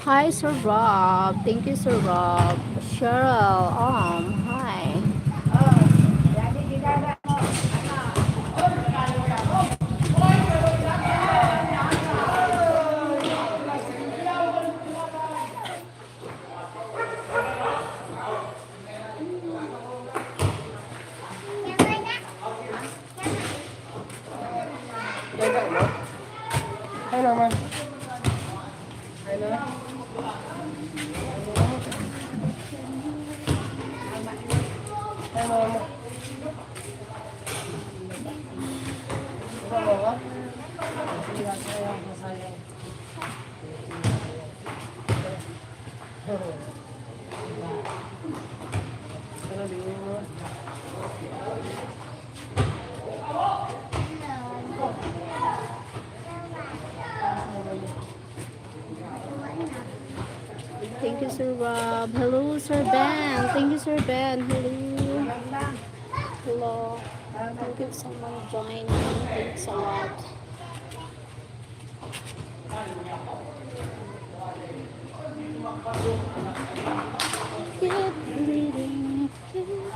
Hi, Sir Rob. Thank you, Sir Rob. Cheryl. Hi. Ay naman. Sir Rob. Hello, Sir Ben. Thank you, Sir Ben. Hello. Hello. Thank you someone joining. Thanks a lot. Keep bleeding. Keep bleeding.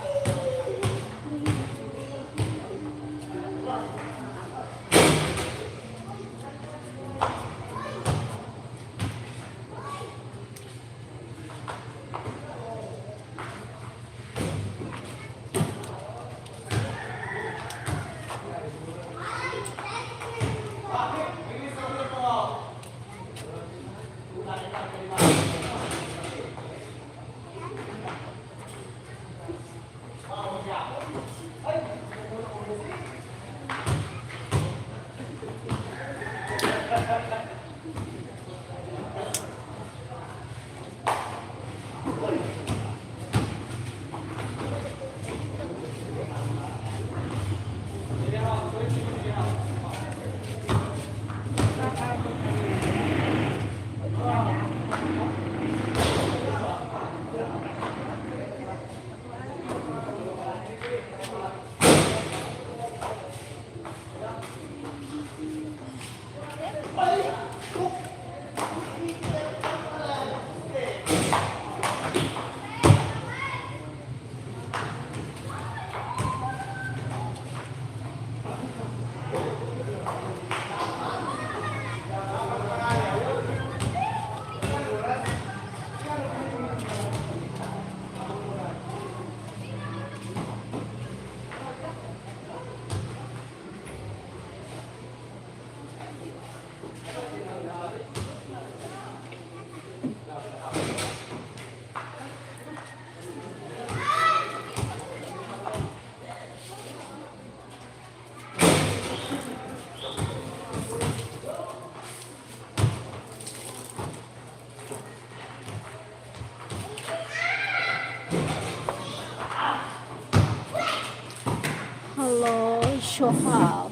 Hello, Shohab.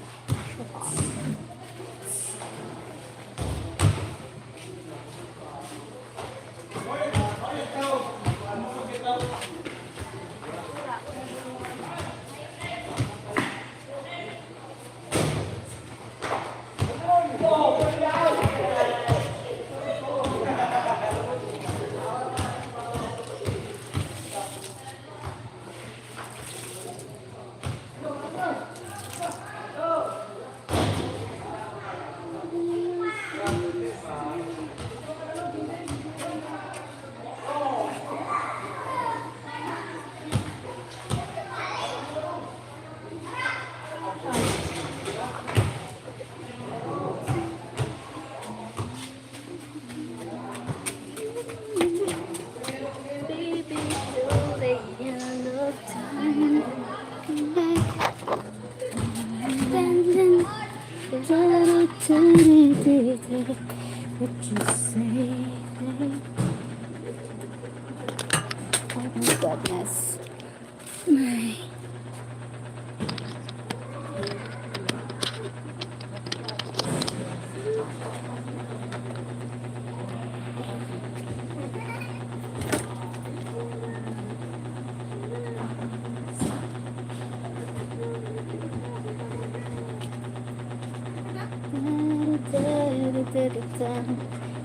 Baby, till the end of time. Then there's a little eternity. What you say? Oh my goodness. My.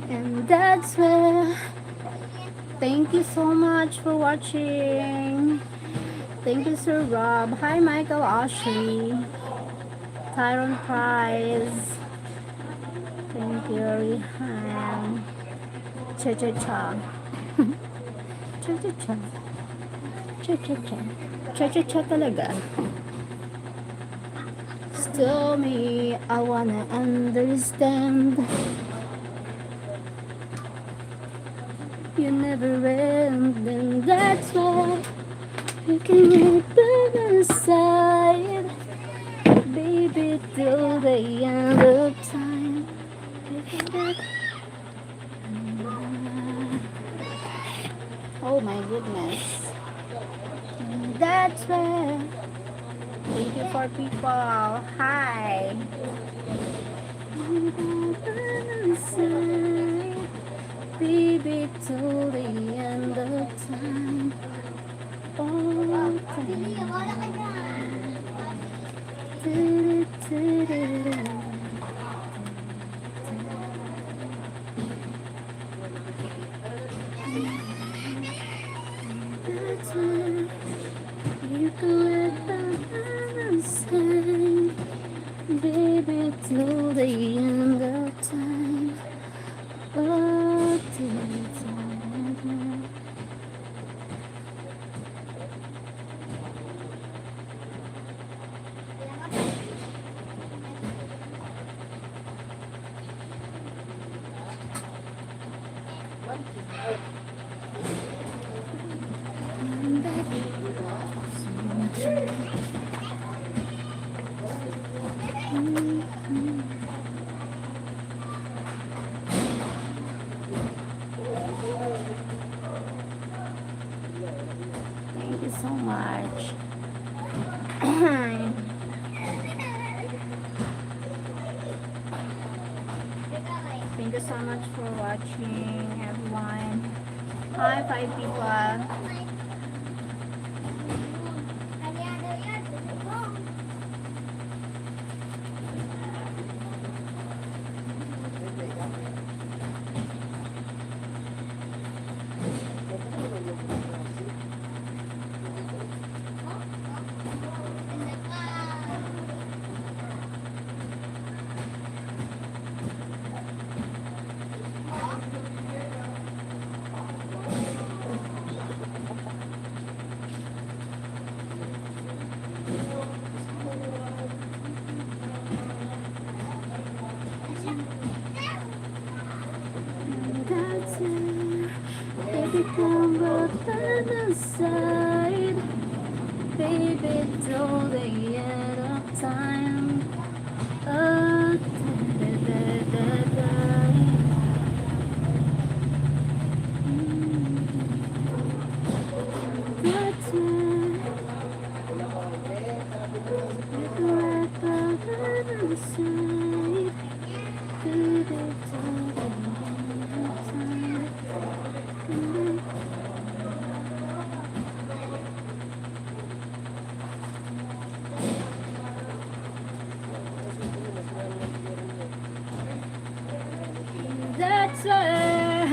And that's where. Thank you so much for watching. Thank you, Sir Rob. Hi, Michael Ashley. Tyron Price. Thank you, Rihan. Cha-cha-cha. Cha-cha-cha. Cha-cha-cha. Cha-cha-cha talaga. Still me, I wanna understand. You never end, and that's why you can get by my side, baby, till the end of time. Oh my goodness. And that's why. Thank you for people. Hi. baby, till the end of time. Oh, you can let the sun, baby, till the end of time. Oh, thank you so much. Thank you so much for watching, everyone. Hi, 5 people. That's it. Baby, come back by the side. Baby, till the end of time. Oh, that's it. Right by the side. Baby, till the end of time. That's it.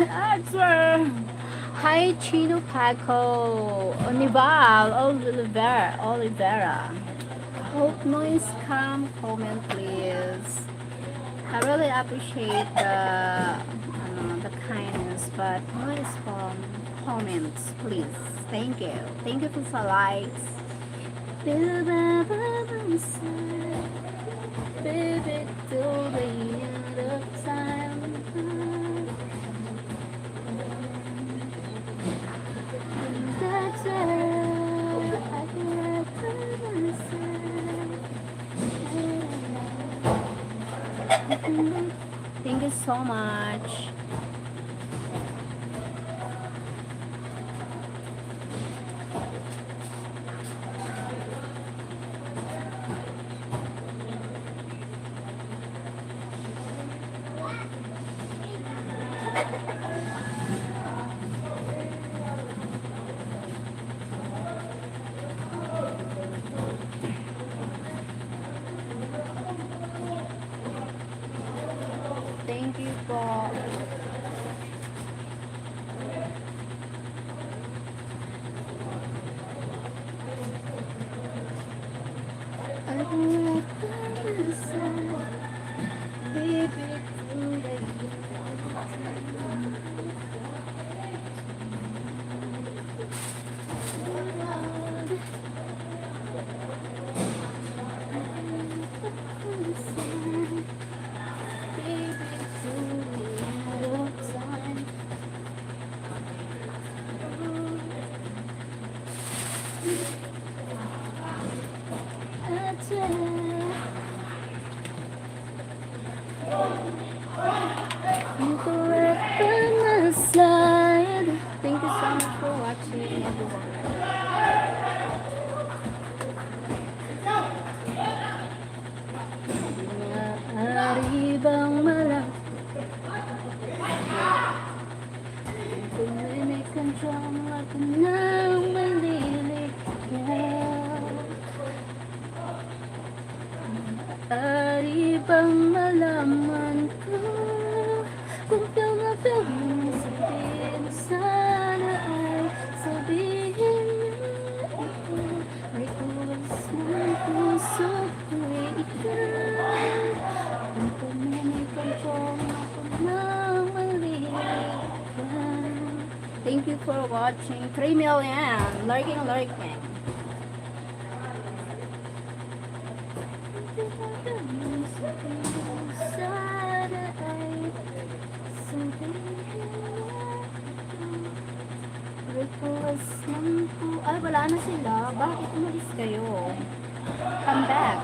That's it. Hi, Chino Paco, Onival, Oliveira. Hope noise calm comment, please. I really appreciate the kindness, but noise from comments, please. Thank you. Thank you for the likes. Baby, till the end of time. That's it. I can thank you so much. Thank you for slide. Thank you so much for watching, everyone. Maaari bang Ari bang malaman ko kung feel na feel mo sabihin sana ay sabihin mo ito request ng puso ko'y ikaw kung pumimigay ko ako ng malihan. Thank you for watching. 3 million. Lurking. Sana ay sabihin request ng po. Ay, wala na sila. Bakit umalis kayo? Come back.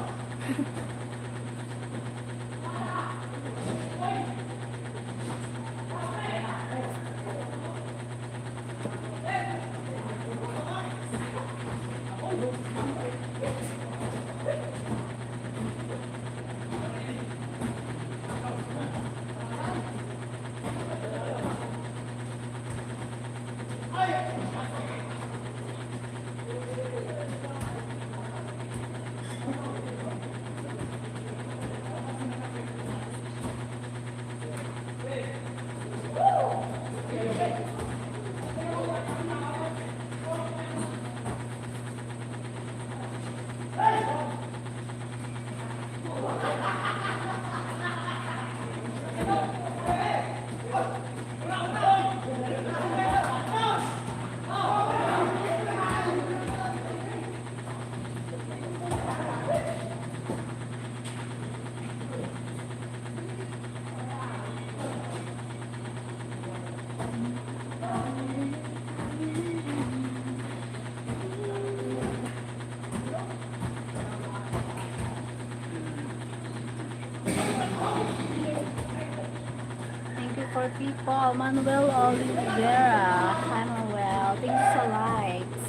For people, Manuel Oliveira. Hi Manuel, thank you for likes.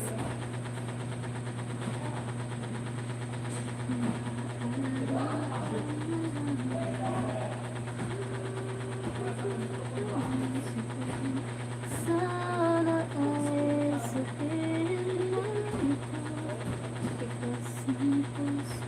Sana ay sabihin mo ito because ng puso.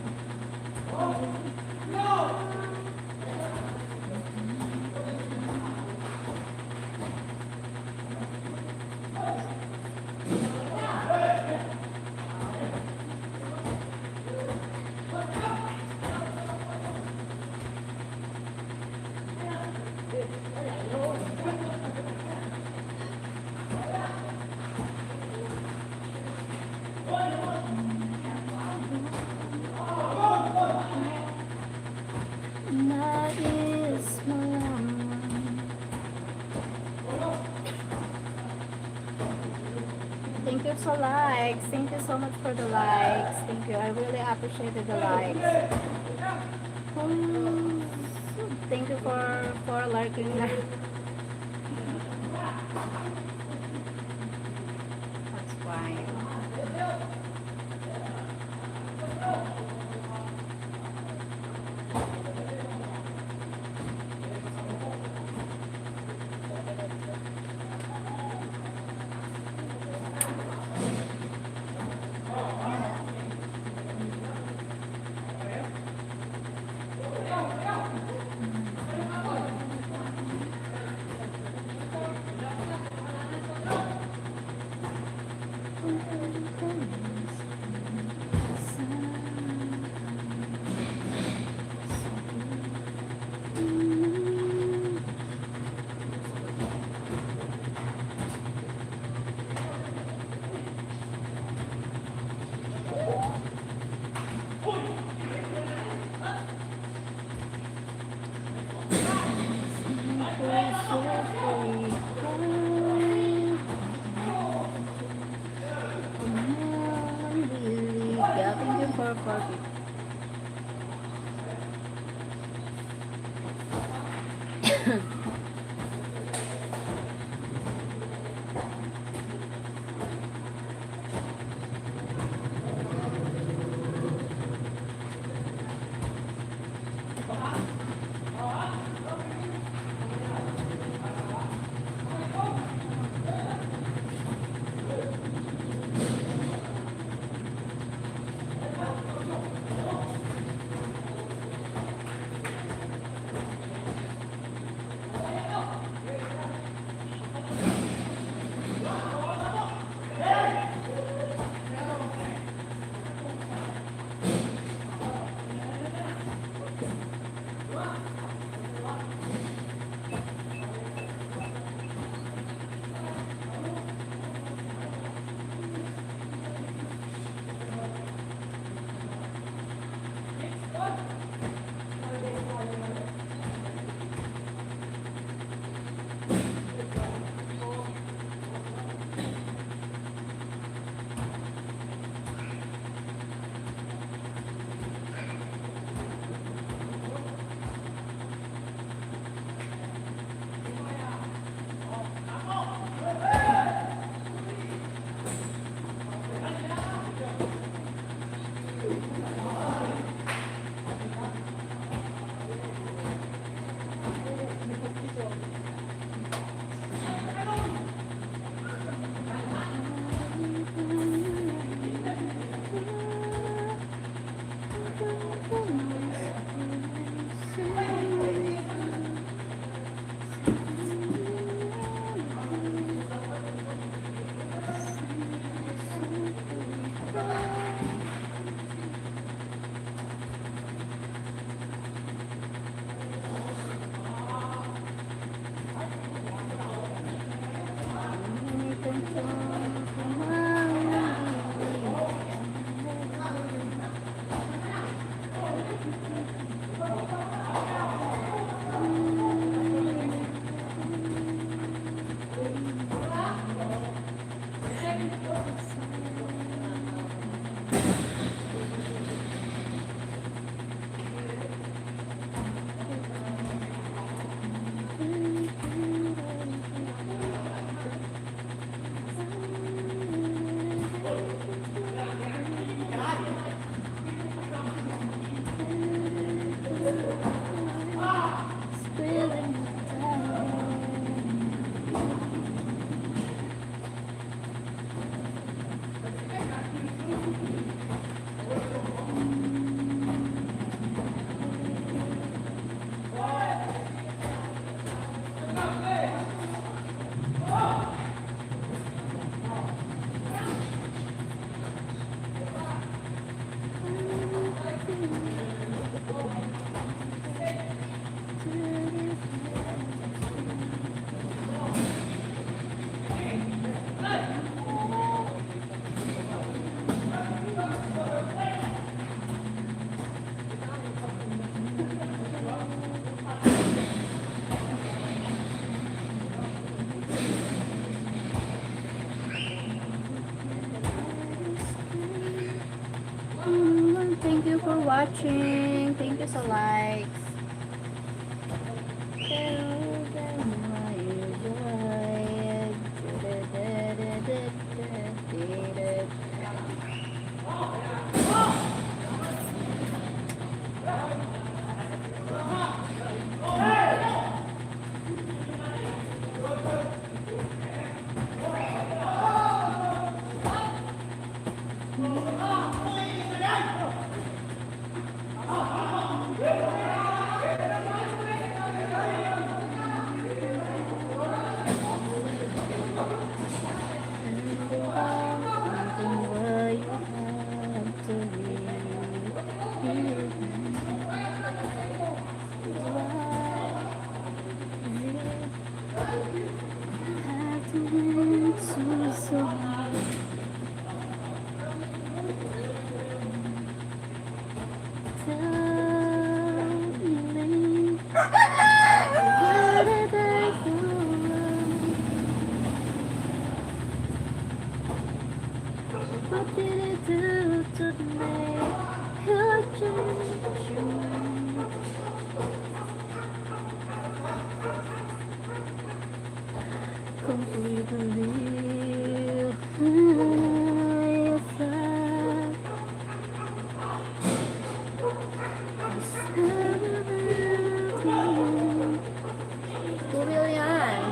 Thank you for likes. Thank you so much for the likes. Thank you. I really appreciated the likes. Thank you for liking that. That's fine. watching. Thank you so likes. What did it do to make you change your mind? Completely flat. William.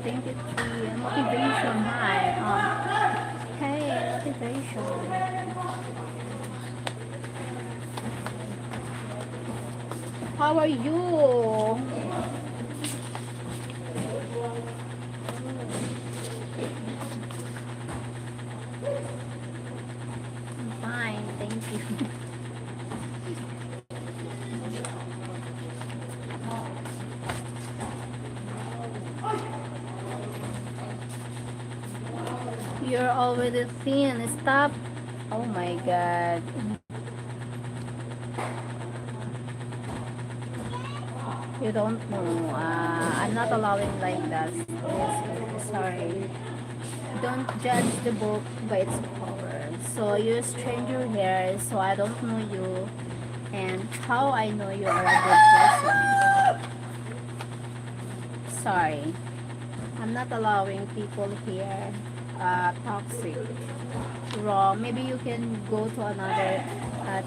Thank you, the motivation. Hi. Hey, motivation. How are you? I'm fine, thank you. You're already thin. Stop. Oh my god. You don't know. I'm not allowing like that. Yes, sorry. Don't judge the book by its cover. So you stranger here, so I don't know you, and how I know you are a good person. Sorry. I'm not allowing people here toxic, wrong. Maybe you can go to another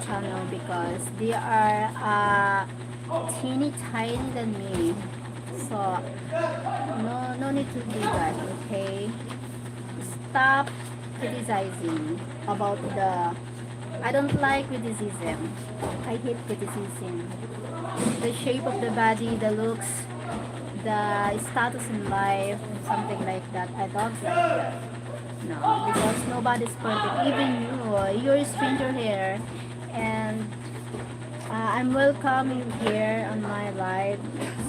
channel because they are teeny tiny than me. So no need to do that. Okay, stop criticizing about the. I don't like criticism. I hate criticism. The shape of the body, the looks, the status in life, something like that. I don't like that. No, because nobody's perfect. Even you, you're a stranger here, and I'm welcoming here on my life.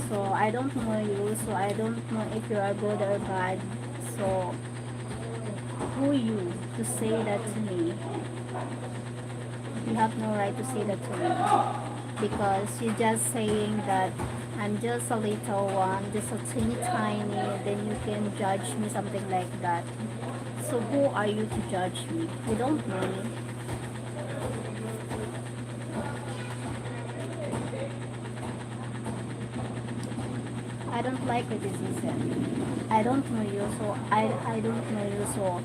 So I don't know you, so I don't know if you are good or bad. So who you to say that to me? You have no right to say that to me because you're just saying that I'm just a little one, just a teeny tiny, then you can judge me, something like that. So who are you to judge me? You don't know me. I don't like criticism. I don't know you, so I don't know you, so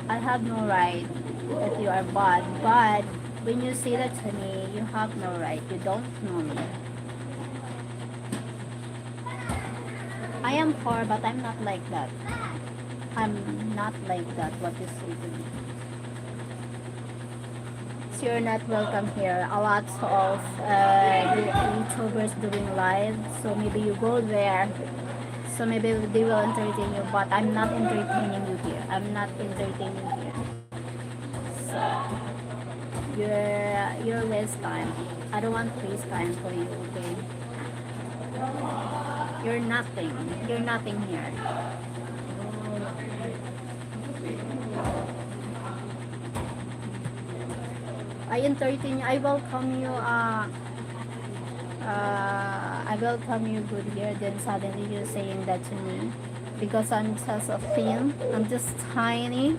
I have no right that you are bad. But when you say that to me, you have no right. You don't know me. I am poor, but I'm not like that. I'm not like that, what you say to me. So you're not welcome here. A lot of YouTubers doing live, so maybe you go there. So maybe they will entertain you, but I'm not entertaining you here. I'm not entertaining you here. So you're waste time. I don't want to waste time for you, okay? You're nothing. You're nothing here. I entertain you. I welcome you. I welcome you good here. Then suddenly you're saying that to me because I'm just a thin. I'm just tiny.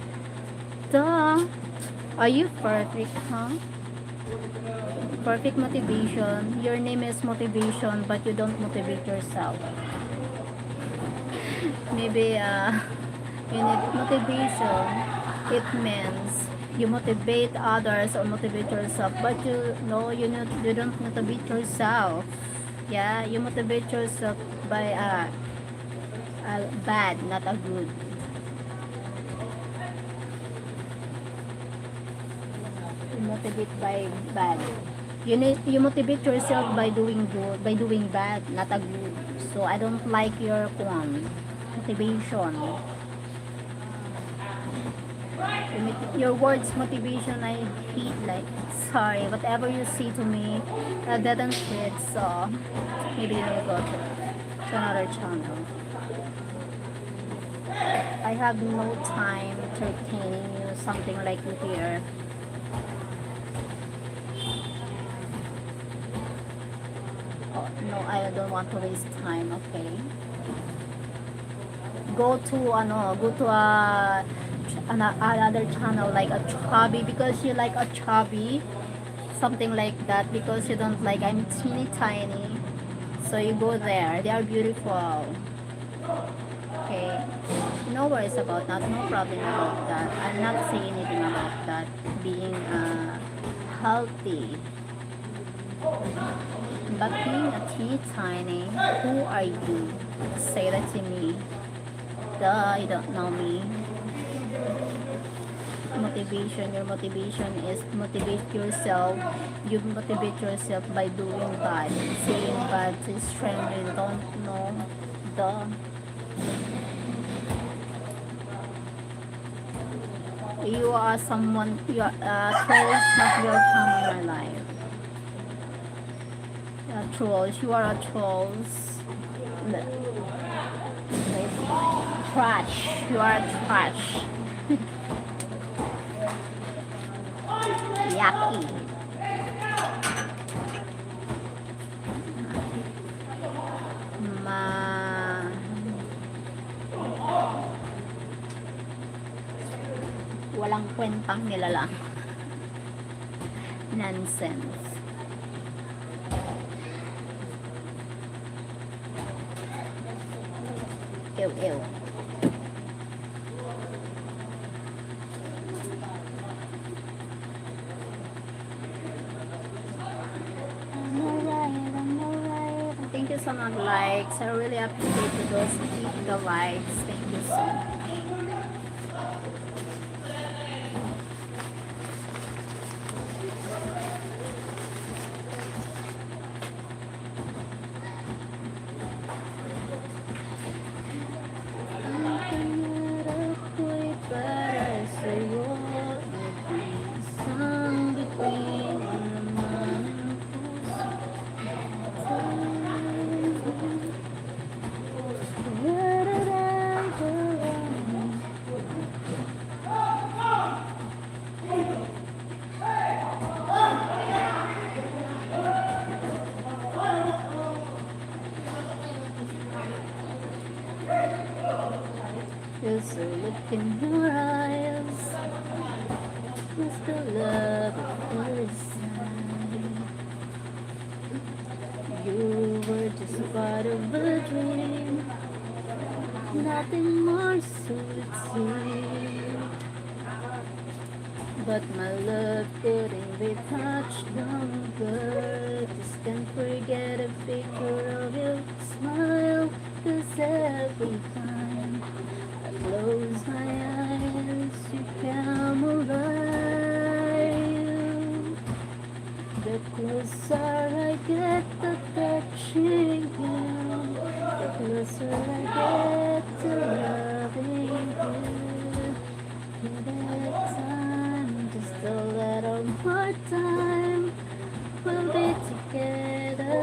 Duh. Are you perfect, huh? Perfect motivation. Your name is motivation, but you don't motivate yourself. Maybe you need motivation. It means you motivate others or motivate yourself, but you don't motivate yourself. Yeah, you motivate yourself by a bad, not a good. You motivate by bad. You motivate yourself by doing good, by doing bad, not a good. So I don't like your motivation. Your words motivation I hate, like sorry, whatever you say to me that doesn't fit, so maybe you will go to another channel. I have no time entertaining you, something like you here. Oh, no, I don't want to waste time, okay? Go to another channel like a chubby, because you like a chubby, something like that, because you don't like I'm teeny tiny, so you go there. They are beautiful, okay? No worries about that, no problem about that. I'm not saying anything about that being healthy, but being a teeny tiny, who are you to say that to me? Duh, you don't know me. Motivation, your motivation is motivate yourself. You motivate yourself by doing bad, saying bad to strangers you don't know. The you are someone, you are trolls not welcome in my life. Trolls, you are a trolls. Trash, you are trash. Yucky. Ma walang kwentang nilalang. Nonsense. Ew, ew. Thank you so much, likes. I really appreciate you those keep the likes. Thank you so much. Just a look in your eyes, just the love at first sight. You were just part of a dream, nothing more so it seemed. But my love couldn't be touched, no words can forget a picture of your smile. 'Cause every time I close my eyes, you come alive. The closer I get to touching you, the closer I get to loving you. Give it time, just a little more time. We'll be together.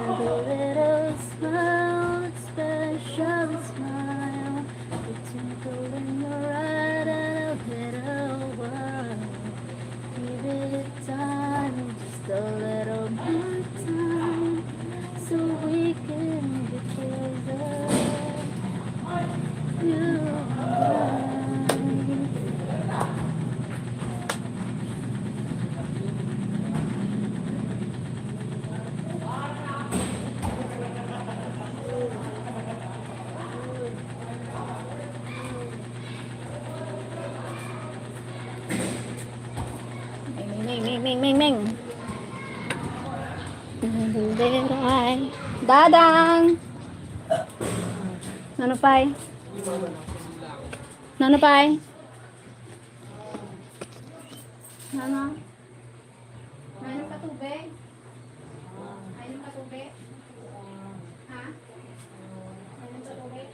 With a little smile, a special smile. The twinkle in your eye and a little while. Give it time, just a little more time, so we can be together. You Ming. Dadang. Nano pay? Nano pay? Nano? Nano ka tubig? Nano ka tubig? Ha? Nano ka tubig?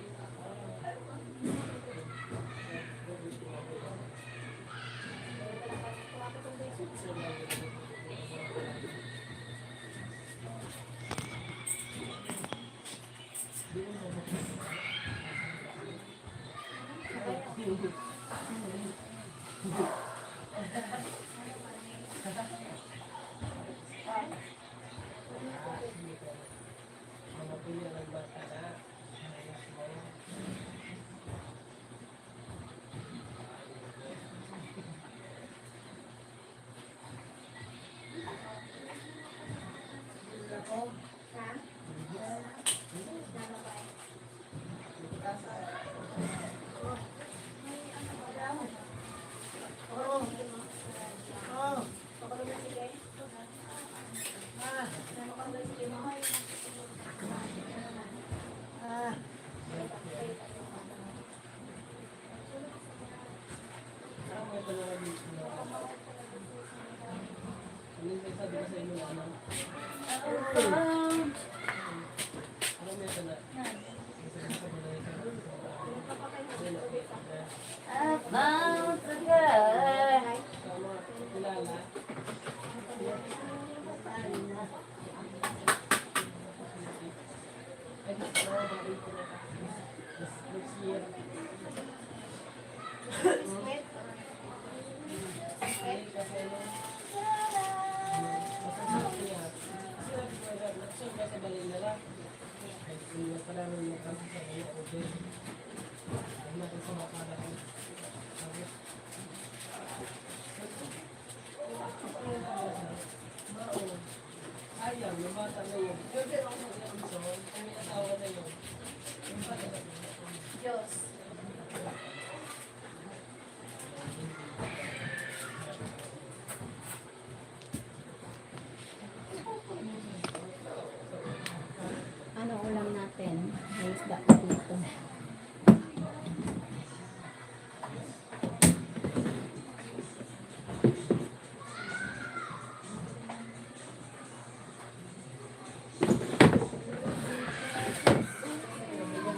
About the girl. Ano ulam natin? May isda pa dito.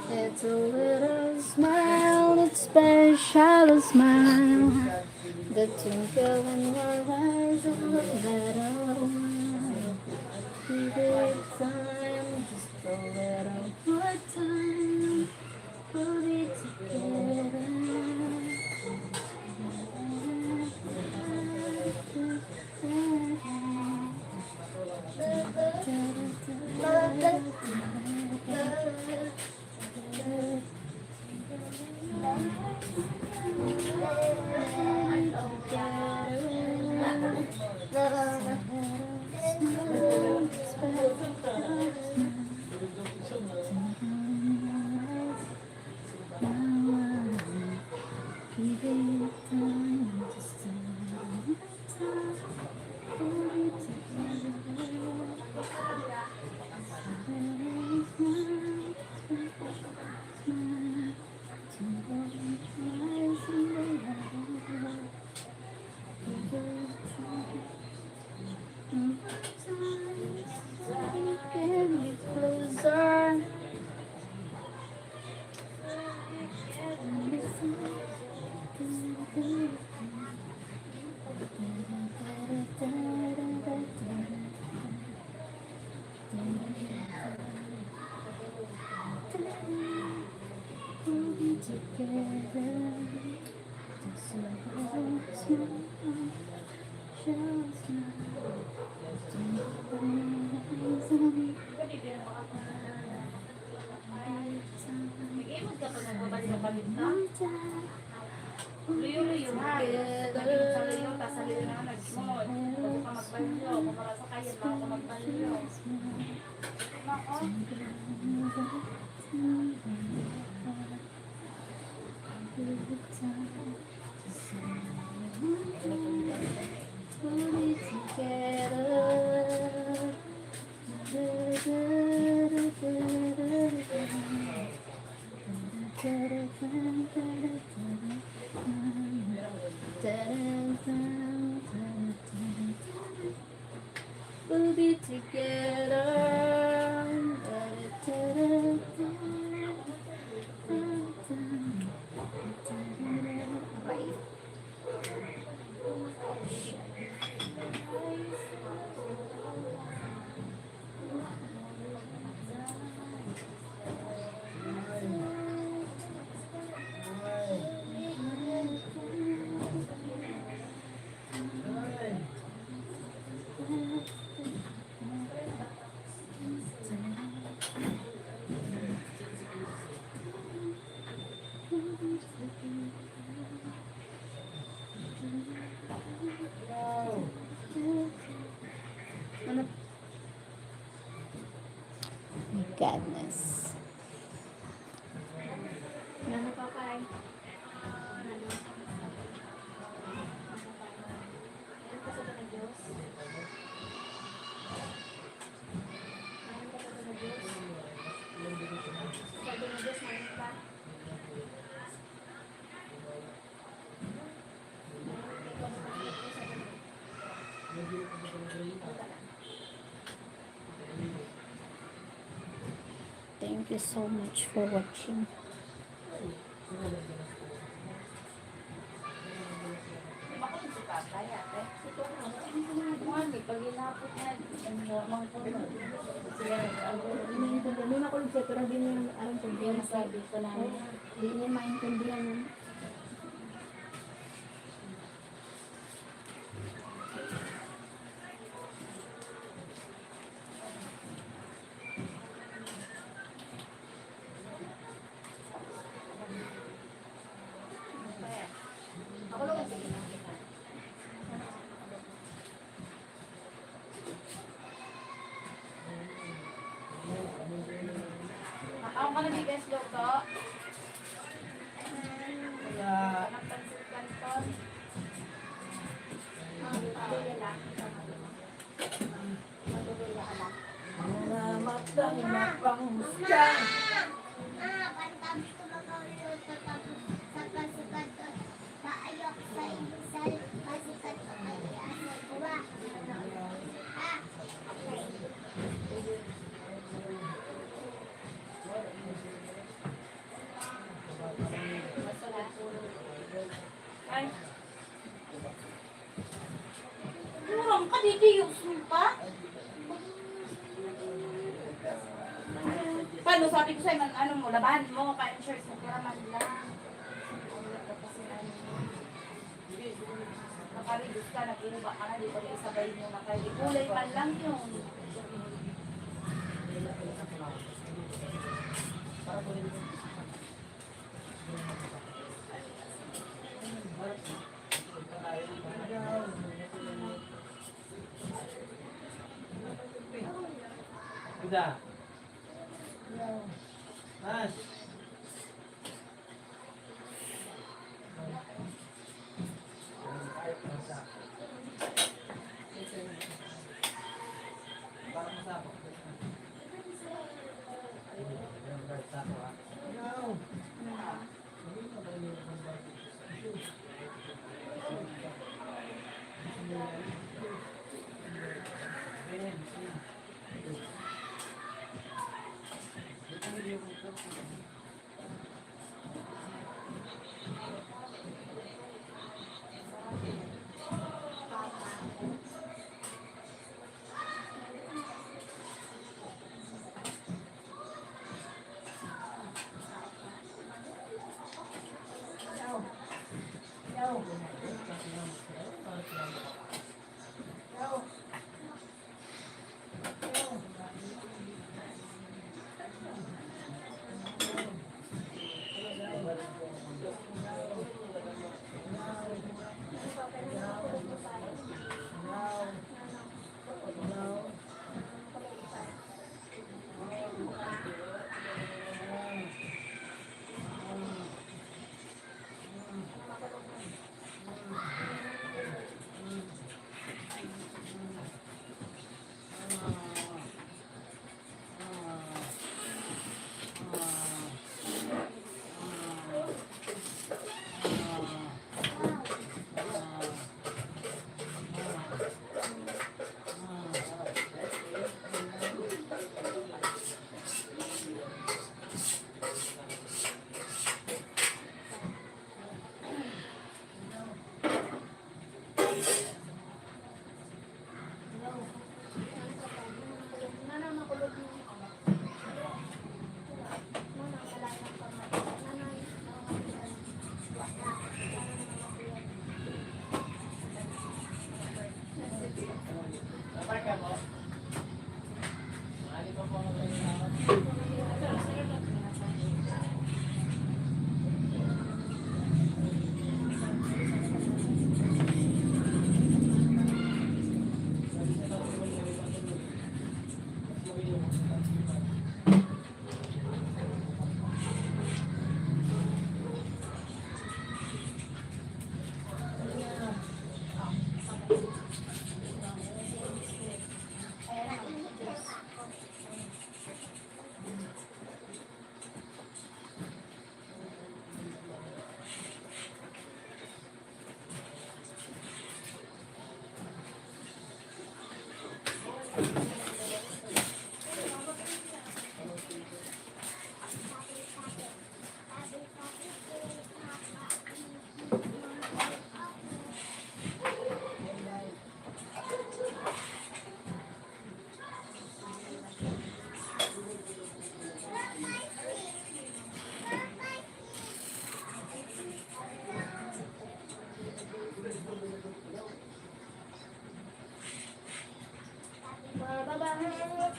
It's a little smile, it's special smile. The twinkle in your eyes, a little while. Give it time, just a little more time. We'll be together. Luyo-luyo ha. Naging sa luyo, tas sa luyo na nagsunod. Bago ka magbalyo, kung para sa kayan, bago ka magbalyo. Nako. We'll be together. Okay. Ano? My goodness. Ano pa kay? Thank you so much for watching. Hindi niya maintindihan. Ako ka na bigas luto. Anak pansit kanton. Ay. Murang ka, didiyos mo pa? Paano sabi ko sa'yo, ano mo, labahan mo, pa-insures mo, para man lang. Nakaridus ka, nag-inuba ka na, di ba isabay mo na kayo. Kulay man lang yun. Udah. Mas.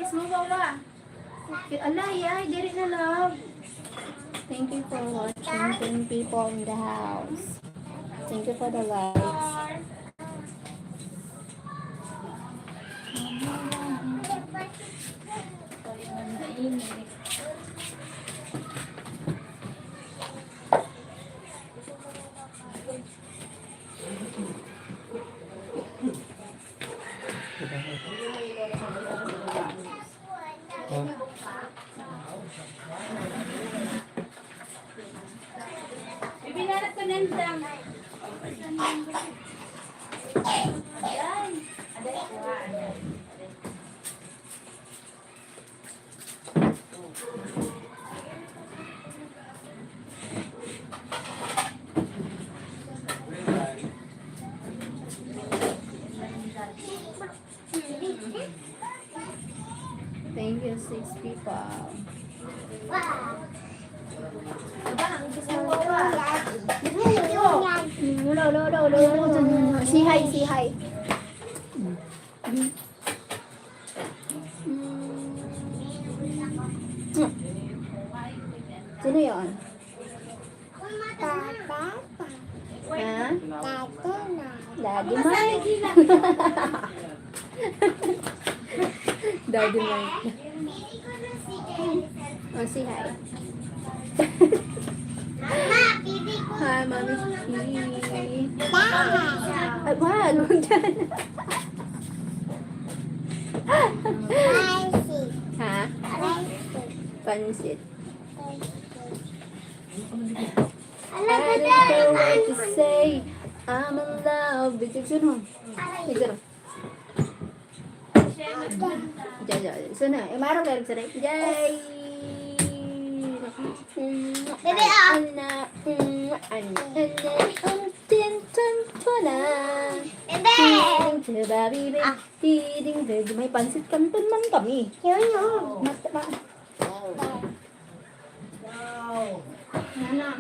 Kiss mo ba? Alay, ay, diri na love. Thank you for watching. 10 people in the house. Thank you for the likes. Bibinanat ko nandang. Ayan. Ayan. Thank you, 6 people. No. Say hi, say hi. Sino yun? Ha? Daddy Mike. Daddy Mike. Oh, say hi. Hi, Mami Chi. Ay, wag. Huwag dyan. Ha? Pansit. I don't know what to say. I'm in love. Bigyan sino? Bigyan. Jai. Sana. Marang meron sa rin. Jai. Bebe, ah. Bebe. May pansit kanton man kami. Yun. Nana.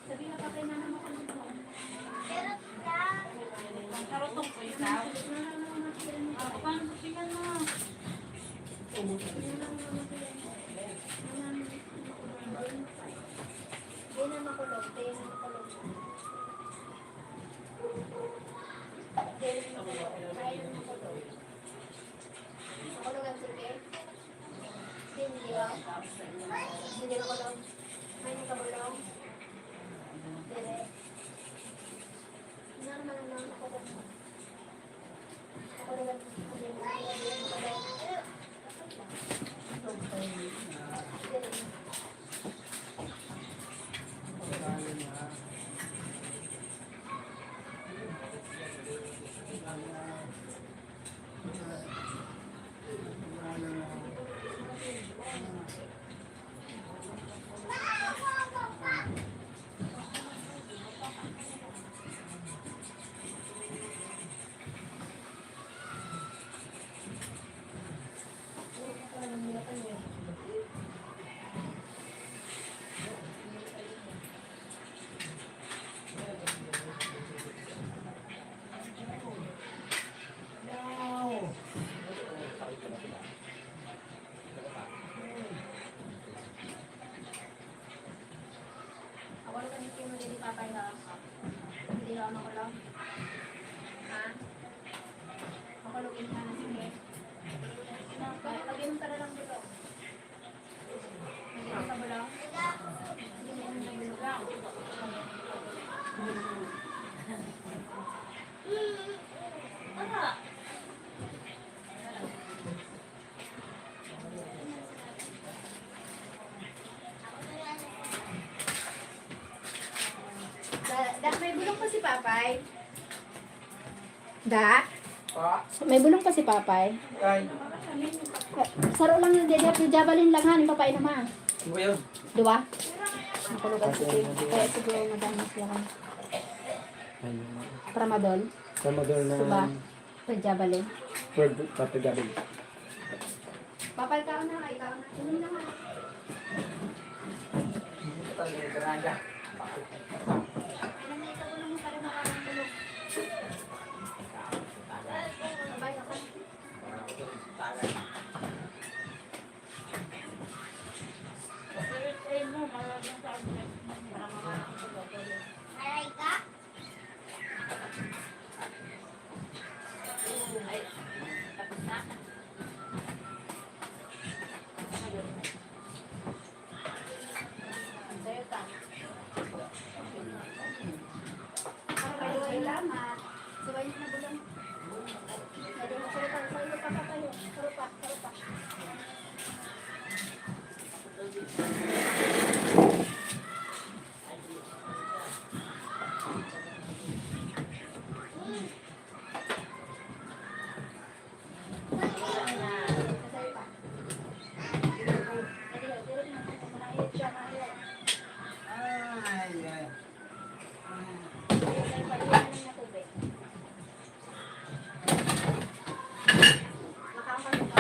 Sabi na patay na naman ako. Karotong ko ikaw. Paano sa tingnan mo? Di na makulog. Di na makulog. Makulugan sige. Hindi ba? Hindi makulog. May nakabulong. Dire. Hindi naman ang makulog. Makulugan sige. Awal ka nito mo dili papay ha. Hindi na makulog. Ha? Makulogin ka na sige. Lagyan mo tala lang dito. Lagyan mo tabalaw. Lagyan mo lang. Ano? May bulong pa si Papay. Da? Pa, May bulong pa si Papay. kay. Saro lang yung dede, jabalin lang ha, ni Papay naman. Ano ba yun? Dua? Nakulugan si Tim. Kaya siguro madamas lang. Tramadol. Tramadol na Suba. Sa jabalin. word patagabi. Papay ka na, ikaw na. Inom na nga. Inom na ikaw lang para makakatulog. Papay ka pa. Salamat. Sabay na bulong. Pwede mo sa'yo pa. Sa'yo pa tayo. Sa'yo pa. Sa'yo pa. Sa'yo pa. Mahirap siya, mahirap. Sa'yo pa, iwanan na tubig. Nakakaano ka?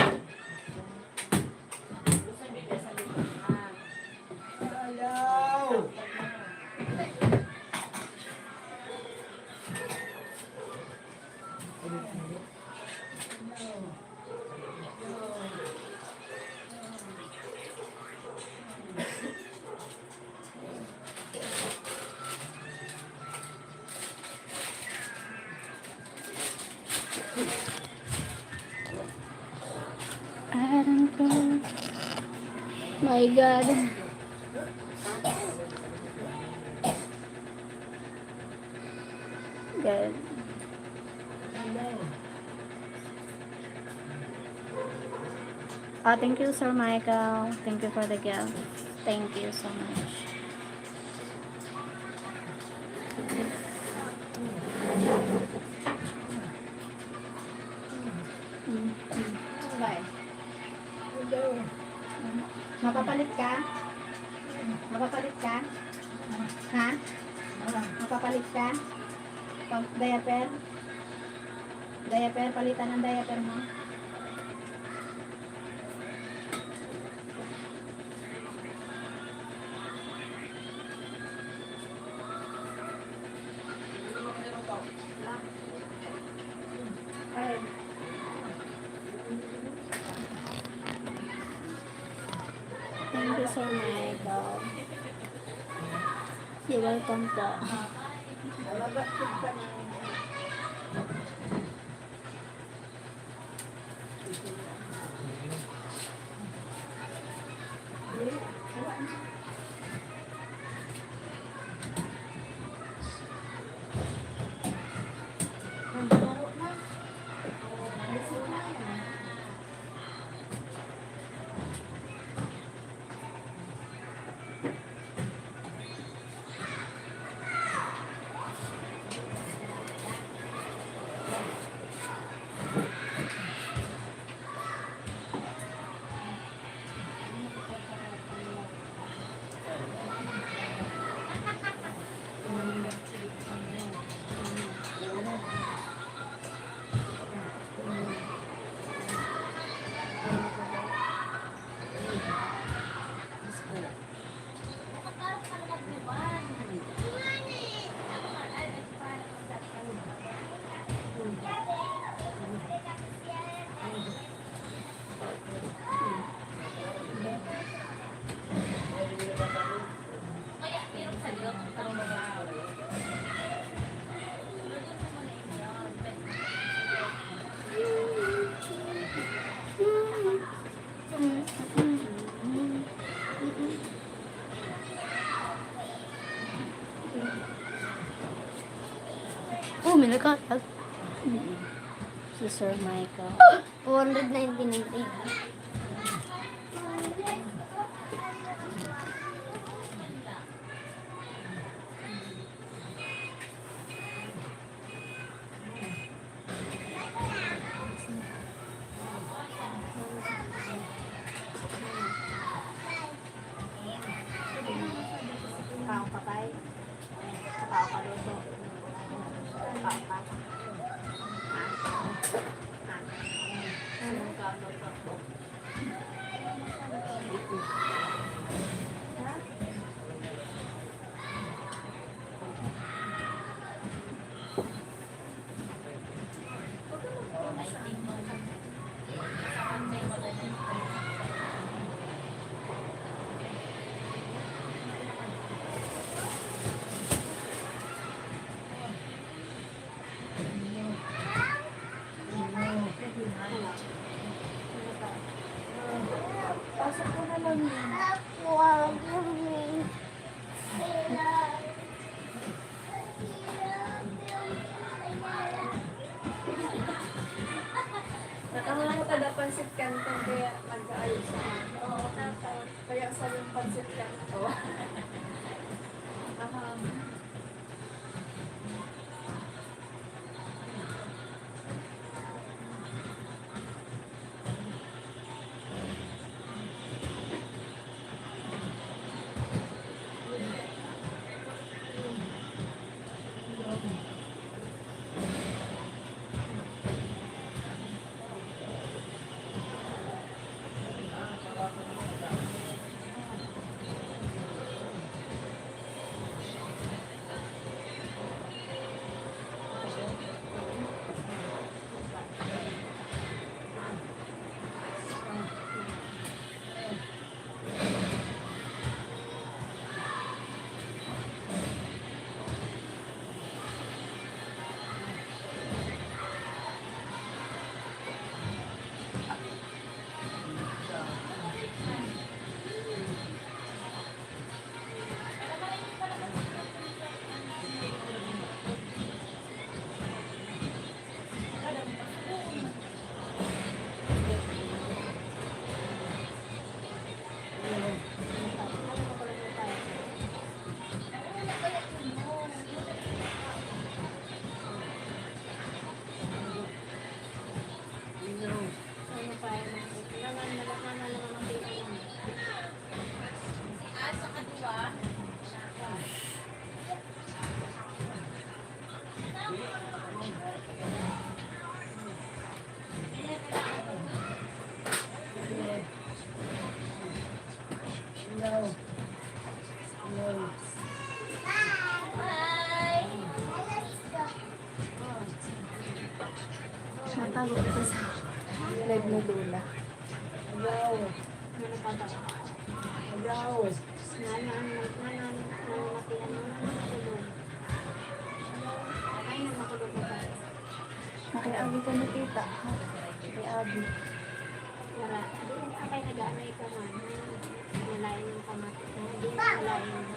Alam ko. My God. Good. Thank you, Sir Michael. Thank you for the gift. Thank you so much. Mapapalit ka? Mapapalit ka? Ha? Mapapalit ka? Diaper? Diaper? Palitan ng diaper mo? Ay, Thank you, Sir Michael. You're welcome po. alabatid ka na. Oh, may nagkatag. Si Sir Michael. 299. Tao patay. Tao kaluto. Tao pa. Pasok ko na lang yun. Nakalang ko tada pansit canton kaya nag-aayos ako. Oo, tapos. Kaya sa yung pansit canton. Natago ito sa live ni Lula. Nakiabi ko nakita. Nakiabi. Para, akay nag-aanay ka man. Malayan yung kamatis. Hindi malayan.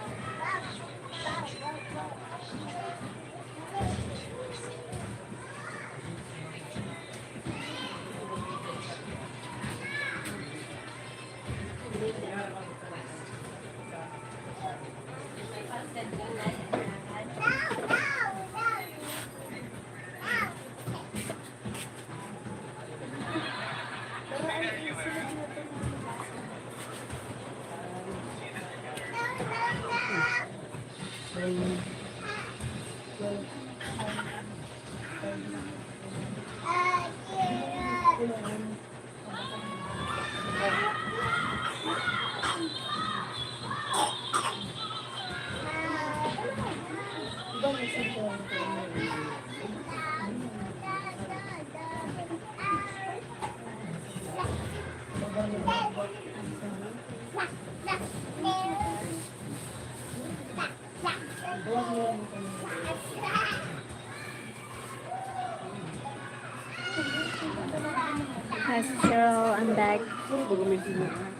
Hi, Cheryl. I'm back.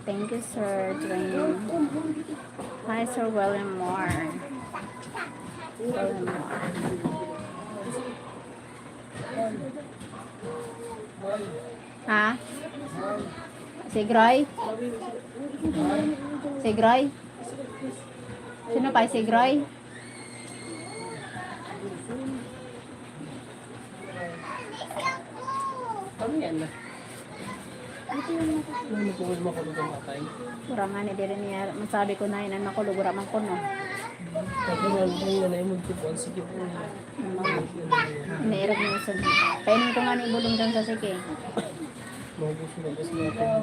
Thank you, Sir Dwayne. Hi, Sir William Moore. William Moore. Ha? Si Groy? Si Groy? Sino pa? Si Groy? Ano yan na? Ano nagpuwag mo ko ng matay? Kurangan ni diri niya. Masabi ko na yun. Makulog. Raman ko no. Pag naman na yung magtipuan, sige po. Inairag niya sa... Painin ko nga ni bulong dyan sa sike. Mabus natin.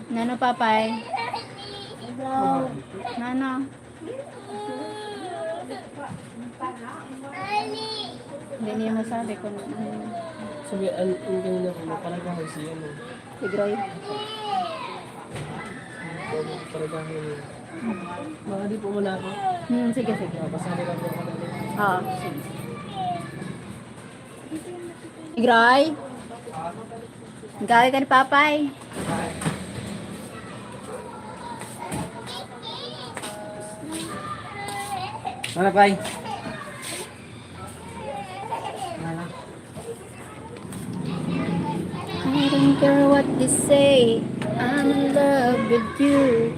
Nano, papay? Nano? Hindi niya masabi kung ano. Sabi, ang ganyan ako, parang siya mo. Si Groy? Parang mga di po muna ako. Sige, sige. Pasali lang po ako. Oo, sige. Si Groy? Gawin ka ni papay. Mana, Pai? I don't care what they say. I'm in love with you.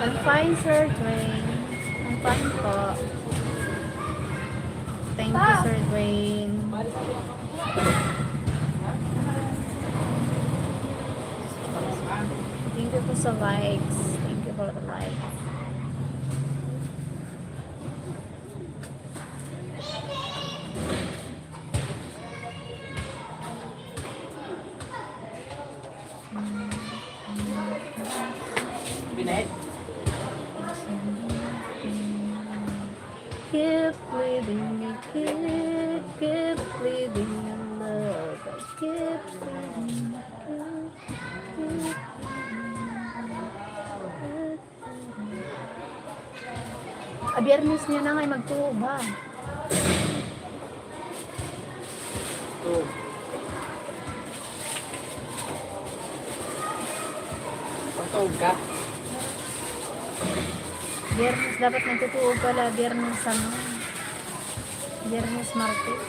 I'm fine, Sir Dwayne. I'm fine po. Thank you, Sir Dwayne. Thank you po sa likes. Thank you for the likes. Keep living, keep living in love. Keep living, Biyernes niya na ngay magtuo ba? Oh. Pagtawag ka? Biyernes dapat nagtutuo pala. Biyernes ano? Biyernes Martes.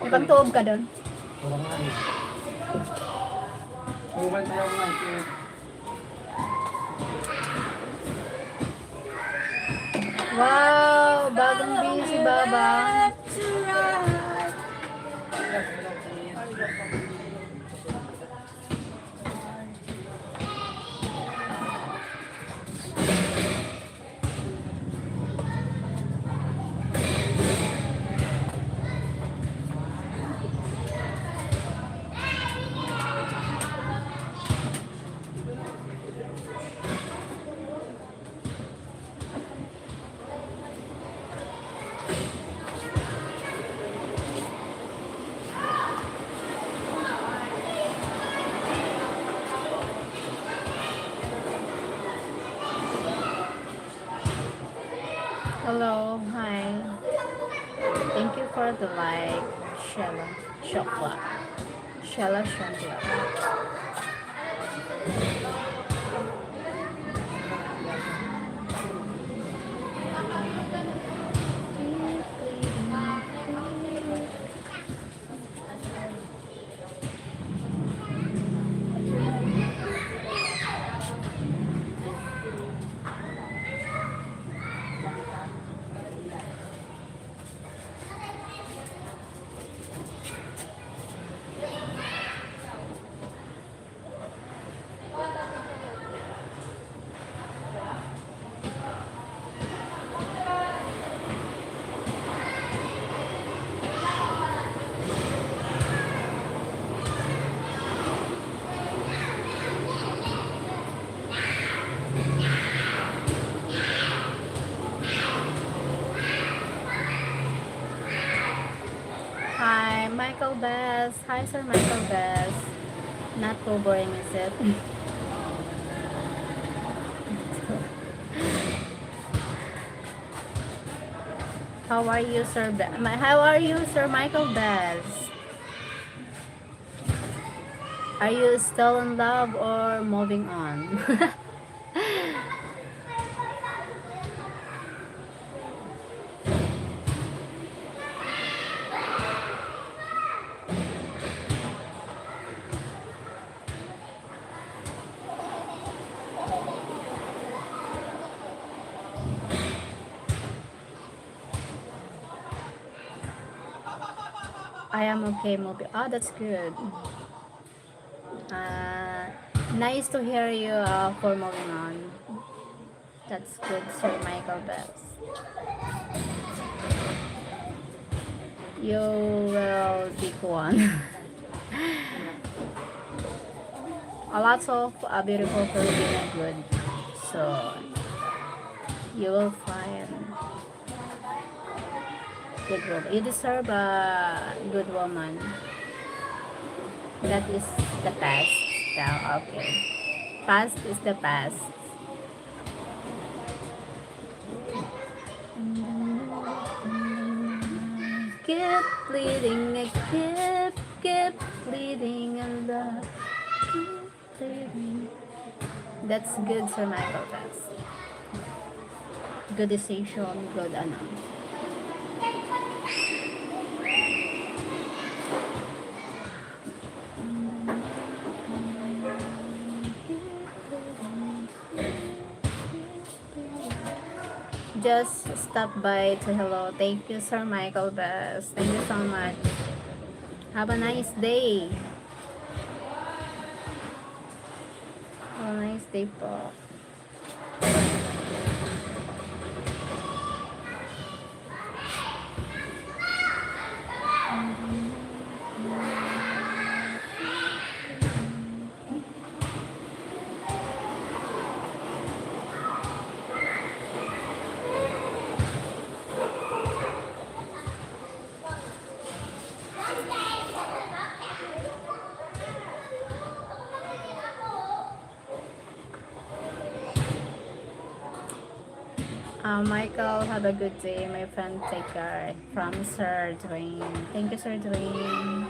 May pagtuog ka doon? Wala nga eh. Mobile tayo nga eh. Wow! Bagong busy, Baba. Hello, hi. Thank you for the like, Shella, Shokla. Shella Shokla. Hi, Michael Best. Hi, Sir Michael Best. Not too boring, is it? How are you, Sir? How are you, Sir Michael Best? Are you still in love or moving on? I am okay moving. Oh, that's good. Uh, Nice to hear you for moving on. That's good, Sir Michael Best. You will pick one. A lot of beautiful Filipino good. So you will find good woman. You deserve a good woman. That is the past. Now, okay. Past is the past. Keep bleeding, keep bleeding, and love, keep bleeding. That's good, Sir Michael Best. Good decision, good ano. Just stop by to hello. Thank you, Sir Michael Best. Thank you so much. Have a nice day. Have a nice day po. Michael, have a good day. My friend, take care. From Sir Dwayne. Thank you, Sir Dwayne.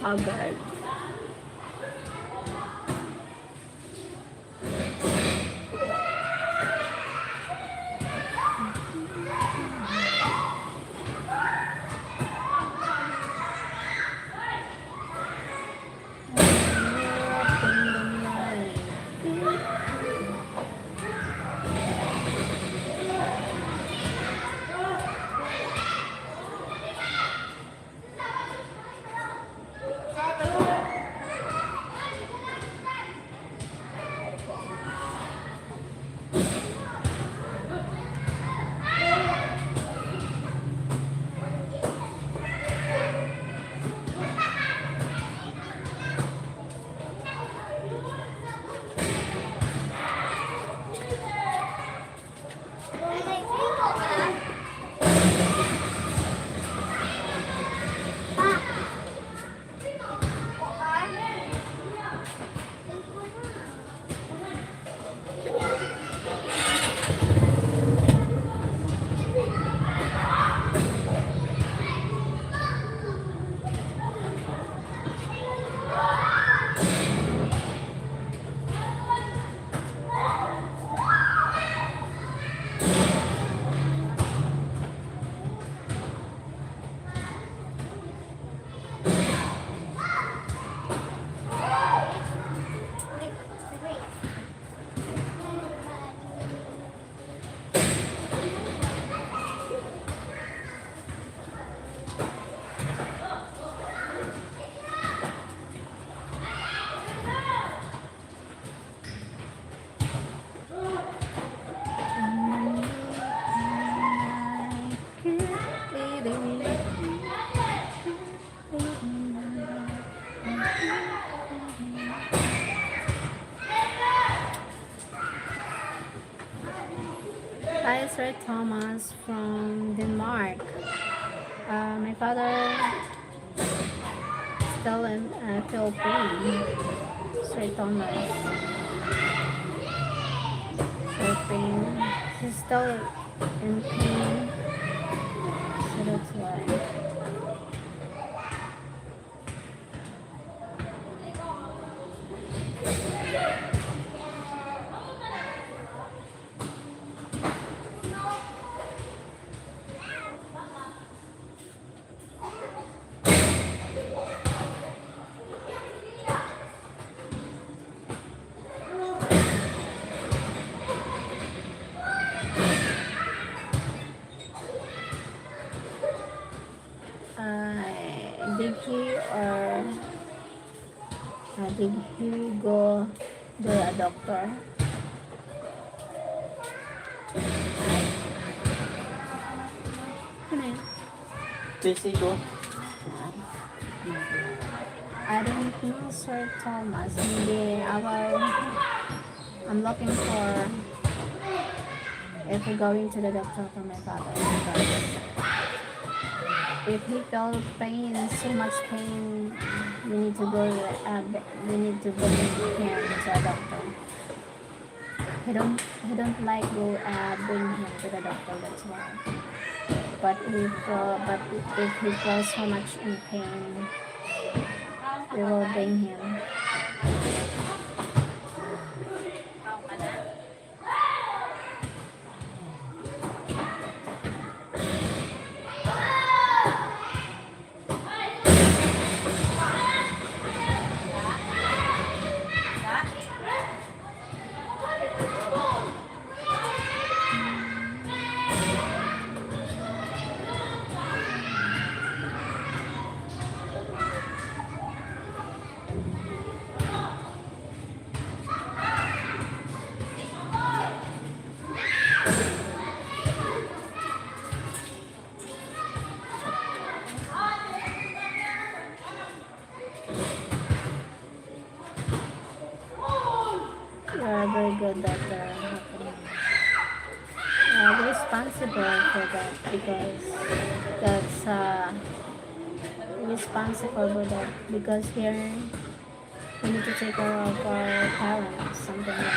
Agad. Hi, Sir Thomas from Denmark. My father still in Philippines. Sir Thomas. Sir pain. He's still in pain. So that's why. Did he or did he go to a doctor? Physical. I don't know, Sir Thomas. Maybe I'm looking for if we're going to the doctor for my father. if he felt pain, so much pain, we need to go. We need to bring him to a doctor. He don't like go bring him to the doctor. That's why. But if he feels so much in pain, we will bring him. You are very good doctor. Responsible for that because that's responsible for that because here we need to take care of our parents, something like that.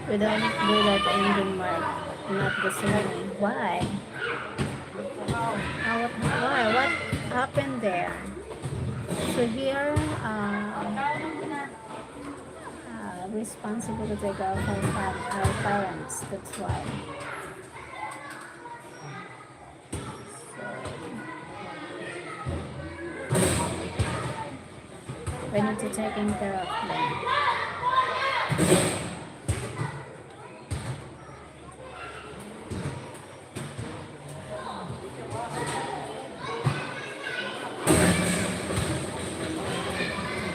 We don't do that in Denmark, not the same. Why? What happened there? So here, responsible to take care of our parents. That's why. So we need to take care of them.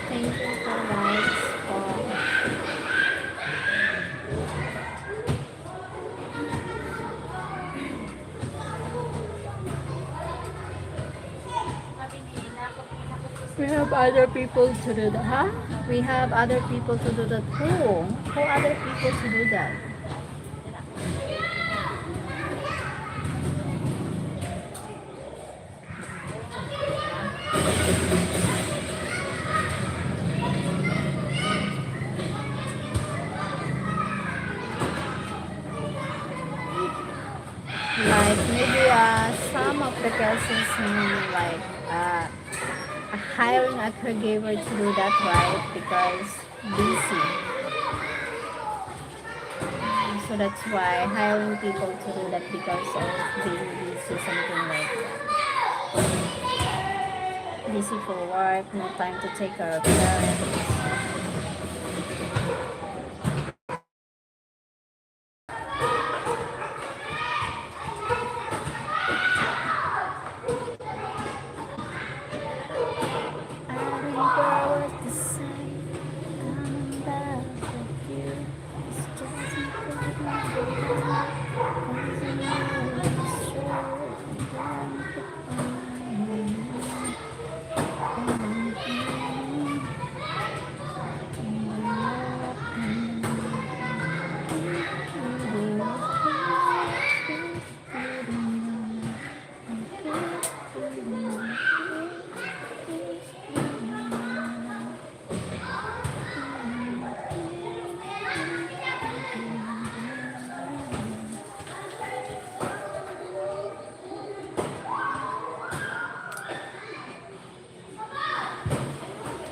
Thank you for likes for we have other people to do that, huh? We have other people to do that. Who other people to do that? Like maybe some of the cases like hiring a caregiver to do that, right? Because busy. So that's why hiring people to do that because of being busy, something like that. Busy for work, no time to take care of parents.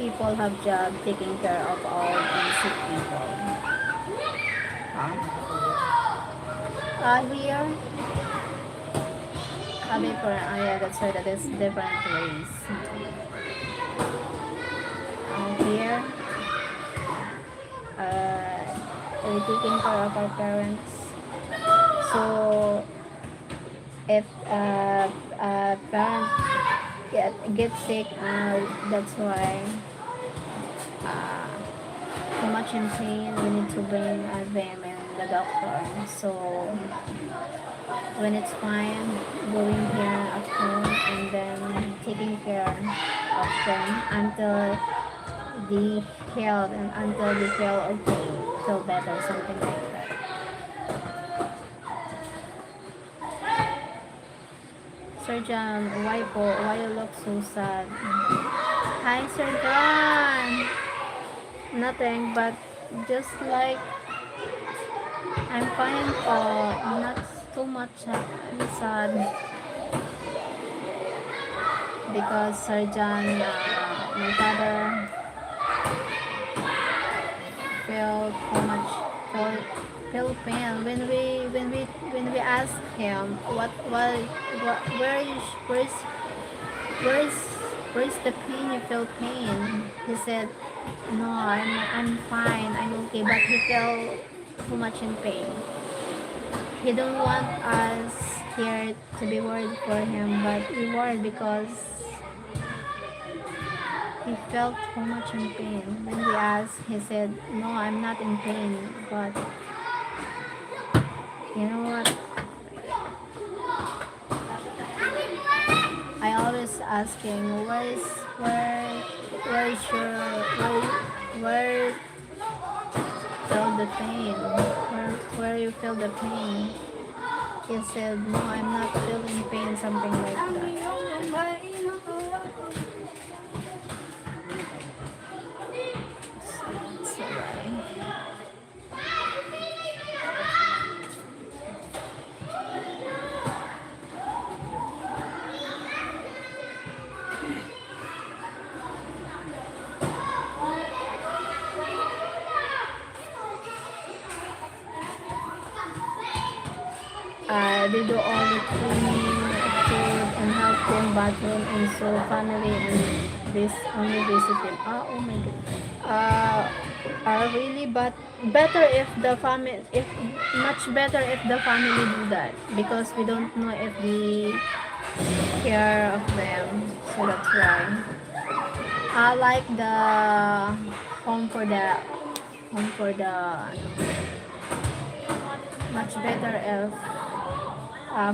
people have job taking care of all the sick people. Here, Bicol, yeah, that's why that is different ways. Here, we're taking care of our parents. So, if a parent gets sick, that's why uh, too much in pain, we need to bring them in the doctor. So, when it's fine, going here at home and then taking care of them until they healed and until they feel okay, feel better, something like that. Sir John, why po? Why you look so sad? Hi, Sir John. Nothing, but just like I'm fine po. Not too much sad because Sir John, my father felt so much feel pain when we ask him where's where's the pain, you feel pain. He said no, I'm fine, I'm okay, but he felt too much in pain. He don't want us here to be worried for him, but we worried because he felt so much in pain. When we asked, he said, no, I'm not in pain, but you know what? I always asking, where is your, where feel the pain? Where you feel the pain? He said, no, I'm not feeling pain, something like that. It's alright. They do all the cleaning, food, and help them bathroom, and so family and this only visit them. Oh my god. Really, but better if the family, if much better if the family do that, because we don't know if they care of them. So that's why. I like the home for the home for the much better if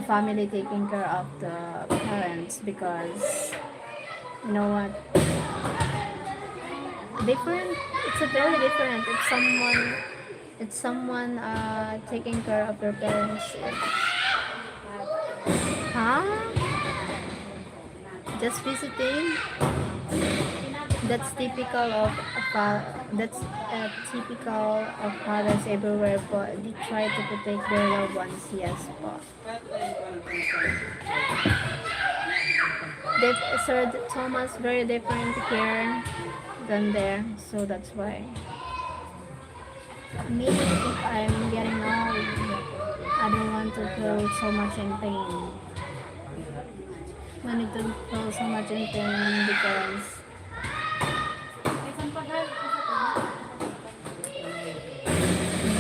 family taking care of the parents, because you know what, different, it's a very different if someone taking care of their parents. Huh? Just visiting, that's typical of that's typical of fathers everywhere, but they try to protect their loved ones. Yes po. Sir Thomas, very different here than there, so that's why. Me, if I'm getting old, I don't want to feel so much in pain. I need to feel so much in pain because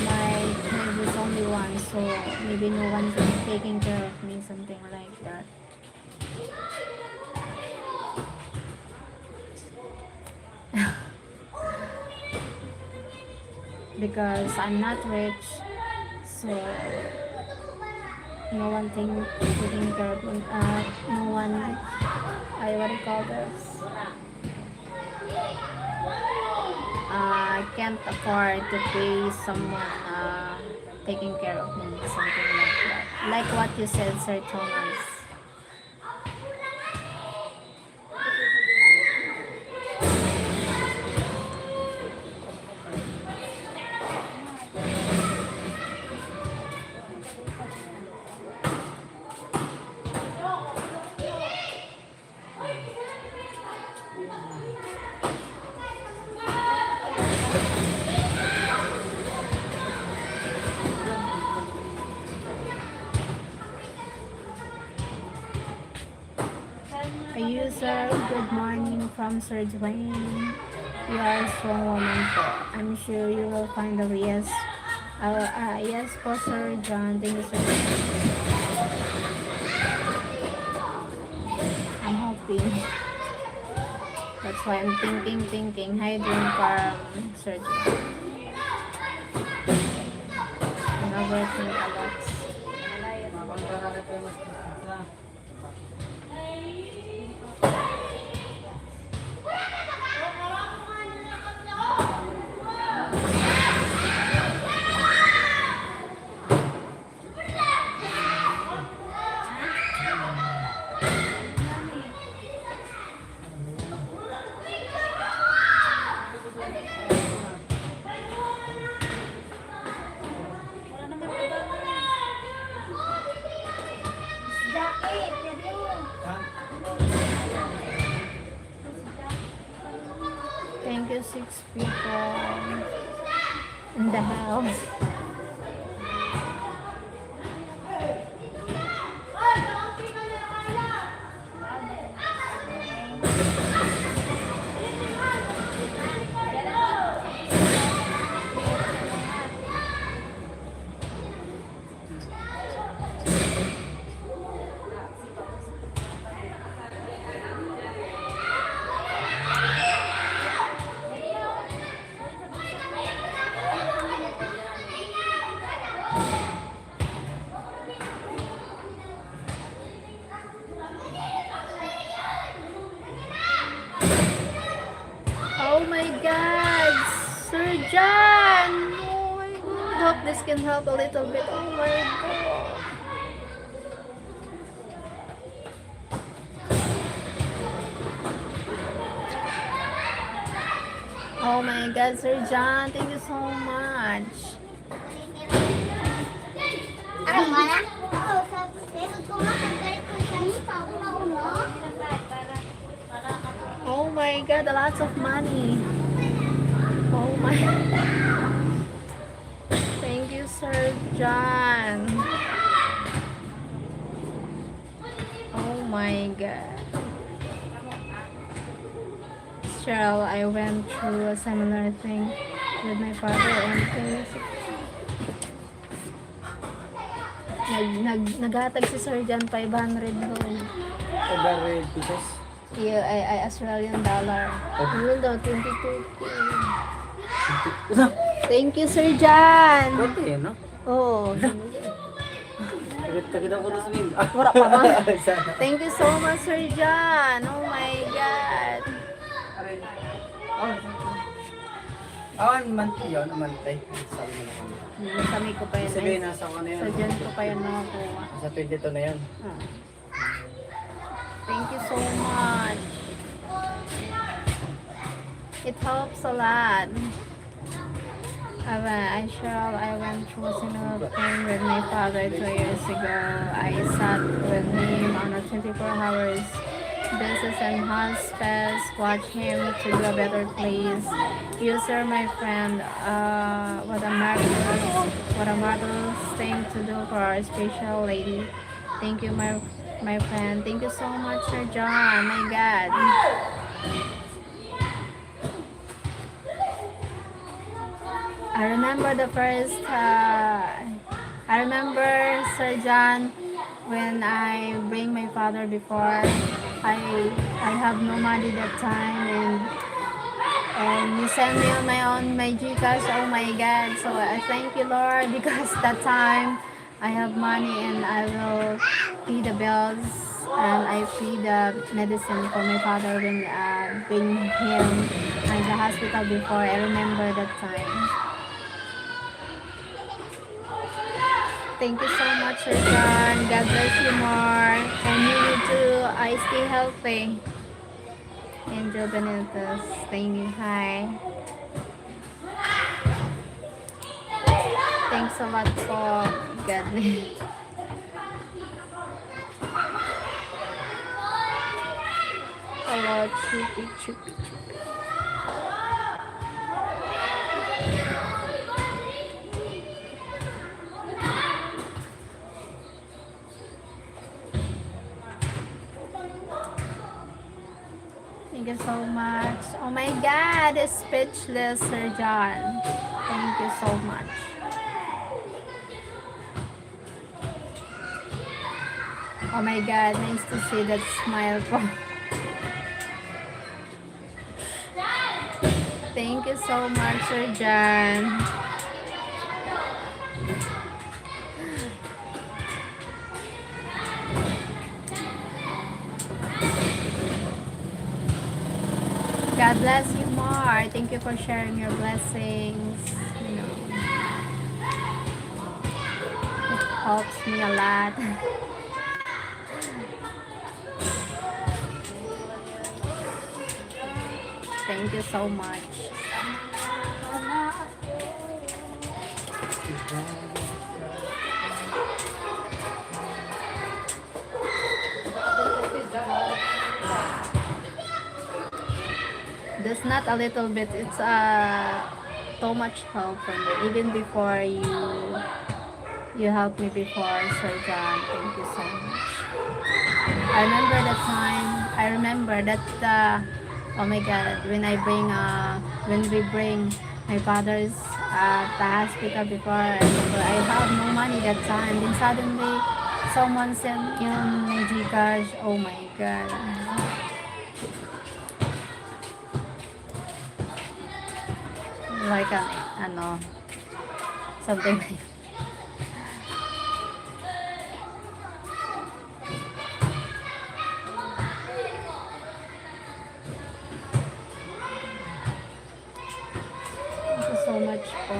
my child is only one, so maybe no one's taking care of me, something like that. Because I'm not rich, so no one taking care of me. No one, what do you call this? I can't afford to pay someone taking care of me, something like that. Like what you said, Sir Thomas. A user, good morning from Sir Dwayne. You are a strong woman po. I'm sure you will find a yes. Yes po, Sir John. Thank you, Sir John. I'm hoping. That's why I'm thinking. Hi, dream from Sir John. I'm overthinking a lot. Thank you, 6 people in the house. Oh my God, Sir John! Oh my God, hope this can help a little bit. Oh my God. Oh my God, Sir John, thank you so much. Oh my God, lots of money. Oh my. Thank you, Sir John. Oh my God. Cheryl, I went through a similar thing with my father and things. Naghatag si Sir John 500 doon. 500 pesos. Yeah, I Australian dollar. Yun daw, 22. Thank you, Sir John. Pwede yan, no? Oo. Tagit ako na sa min. Wala pa ba? Thank you so much, Sir John. Oh my God. Awan, monthly yun. Monthly. Sabi mo na kami. Kami ko pa yun. Sabihin, nasa ko na yun. Sa John ko pa yun nakakuha. Sa 22 na yan. Thank you so much. It helps a lot. I went through a similar thing with my father 2 years ago. I sat with him on a 24 hours basis and hospice, watch him to do a better place. You, sir, my friend, what a marvelous thing to do for our special lady. Thank you, my friend. Thank you so much, Sir John. My God. I remember I remember, Sir John, when I bring my father before. I have no money that time, and you send me on my GCash. Oh my God! So I thank you, Lord, because that time I have money and I will pay the bills and I pay the medicine for my father when bring him in the hospital before. I remember that time. Thank you so much, Sir John. God bless you more. And you too. I stay healthy. Angel Benitez. Thank you. Hi. Thanks a lot for God bless. Hello, Chupi. Thank you so much. Oh my God, speechless, Sir John. Thank you so much. Oh my God, nice to see that smile po. Thank you so much, Sir John. God bless you more. Thank you for sharing your blessings. You know, it helps me a lot. Thank you so much. That's not a little bit. It's so much help for me. Even before you helped me before, Sir John. Thank you so much. I remember that time. I remember that. Oh my God! When we bring my father's the hospital before. I remember I have no money that time. Then suddenly, someone sent him my Gcash. Oh my God! Like ano, something like. Thank you so much po.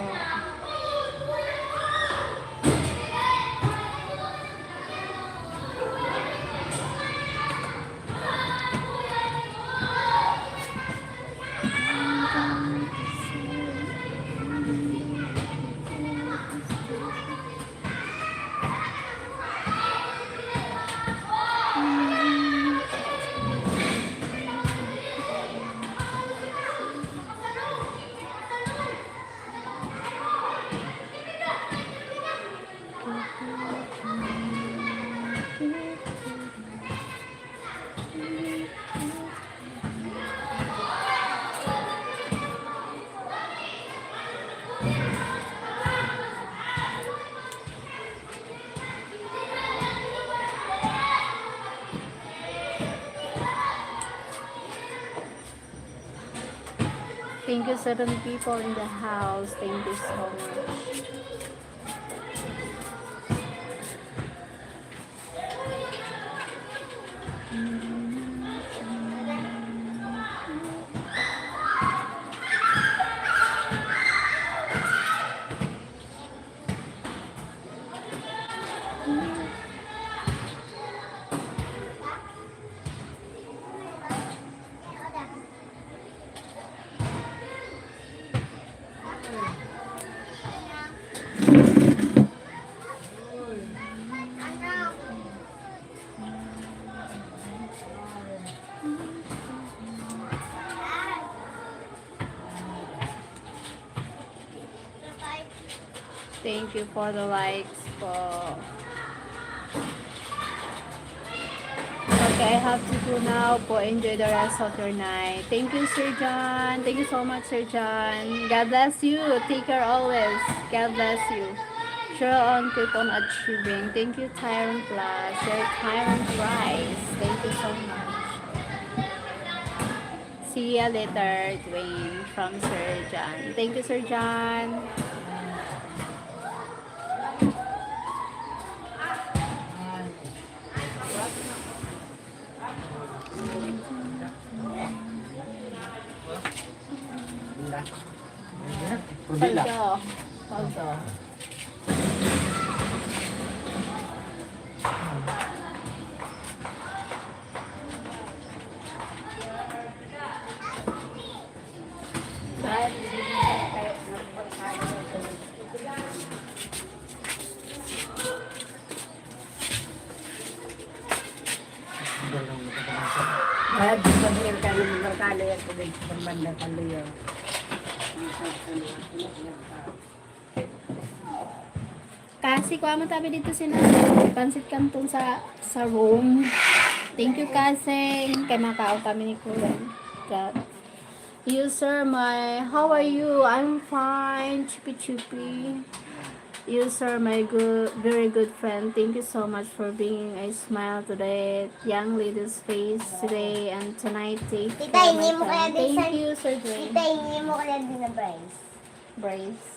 Thank you, certain people in the house. Thank you so much. Thank you for the likes po. Okay, I have to go now po. Enjoy the rest of your night. Thank you, Sir John. Thank you so much, Sir John. God bless you. Take care always. God bless you. Sure on, keep on achieving. Thank you, Tyrant Plus. Sir Tyrant Price. Thank you so much. See you later, Dwayne, from Sir John. Thank you, Sir John. Prodila. Paldo. Kaya di ba din ka ng merkado yan kung sa banda kaloyo. Kasi kuha mo tabi dito sila. Pansit kantong sa room. Thank you kasi. Kay makao kami ni Kuya. God. You, sir, how are you? I'm fine. Chippy chippy. You, sir, my good, very good friend. Thank you so much for bringing a smile to the young lady's face today and tonight. Take Tita, care, hindi my mo kaya friend. din Thank you, Sir Tita, Dwayne. hindi mo kaya din na Bryce. Brace.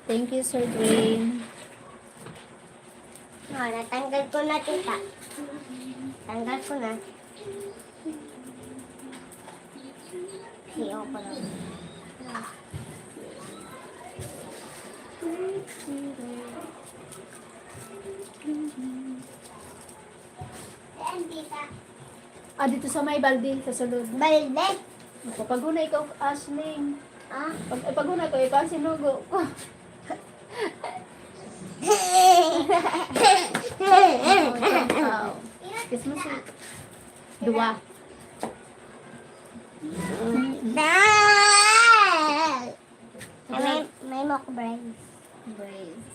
Thank you, Sir Dwayne. Oh, natanggal ko na, tita. Tanggal ko na. Siyo ko na. Ayan, tita. Dito sa may balde, sa sulod. Balde. Pag una ikaw, Ashling. Ah? Pag una ko, ikaw sinugo ko. Kiss mo si Dua. May mock Bryce. Brace.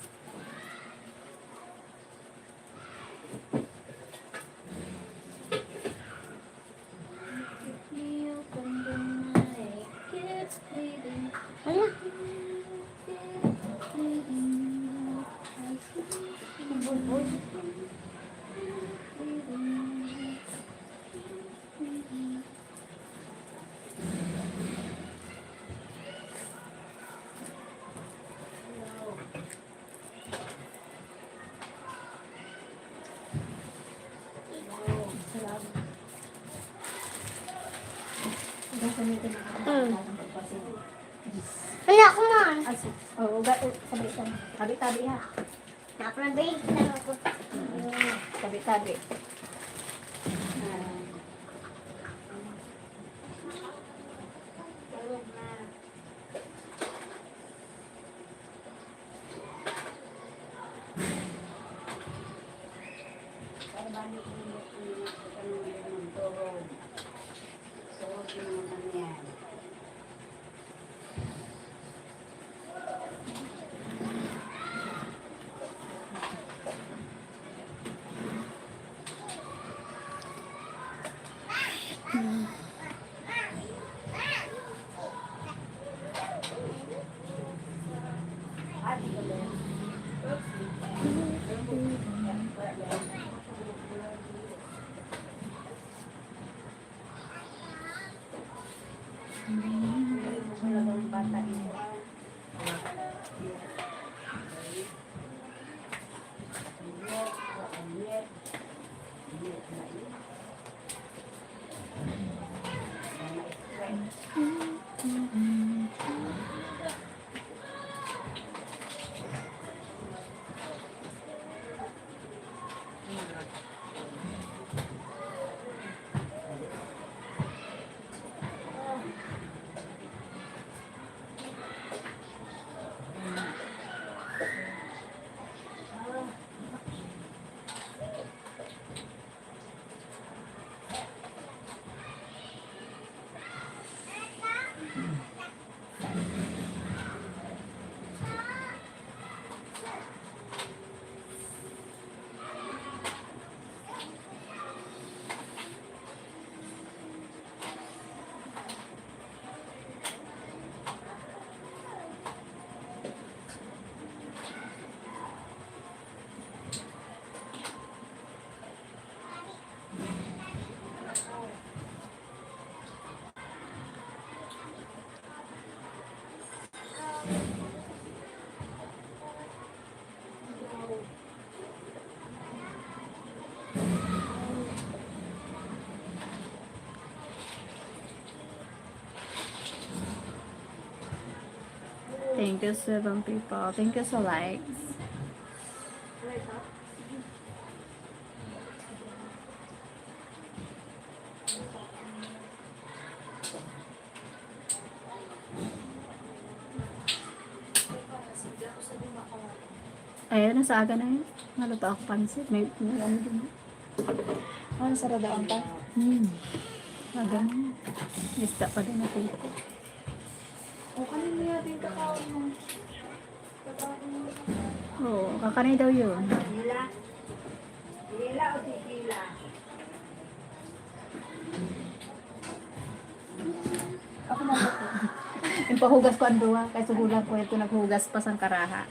Hala. Hala, kumain. Oo, tabi-tabi ha. Naprabate lang ako. Tabi-tabi. Thank you, 7 people. Thank you so likes. Ayun, nasa aga na yun. Naluto ako pansit. May ano din. Saradaan pa. Aga na. Isda pa din natin. O, kanina natin kakao mo. Oo, kakanay daw yun. Hila. Hila o tikila? Nagpahugas ko ang duwa. Kaya sugulan ko ito naghugas pa sang karaha.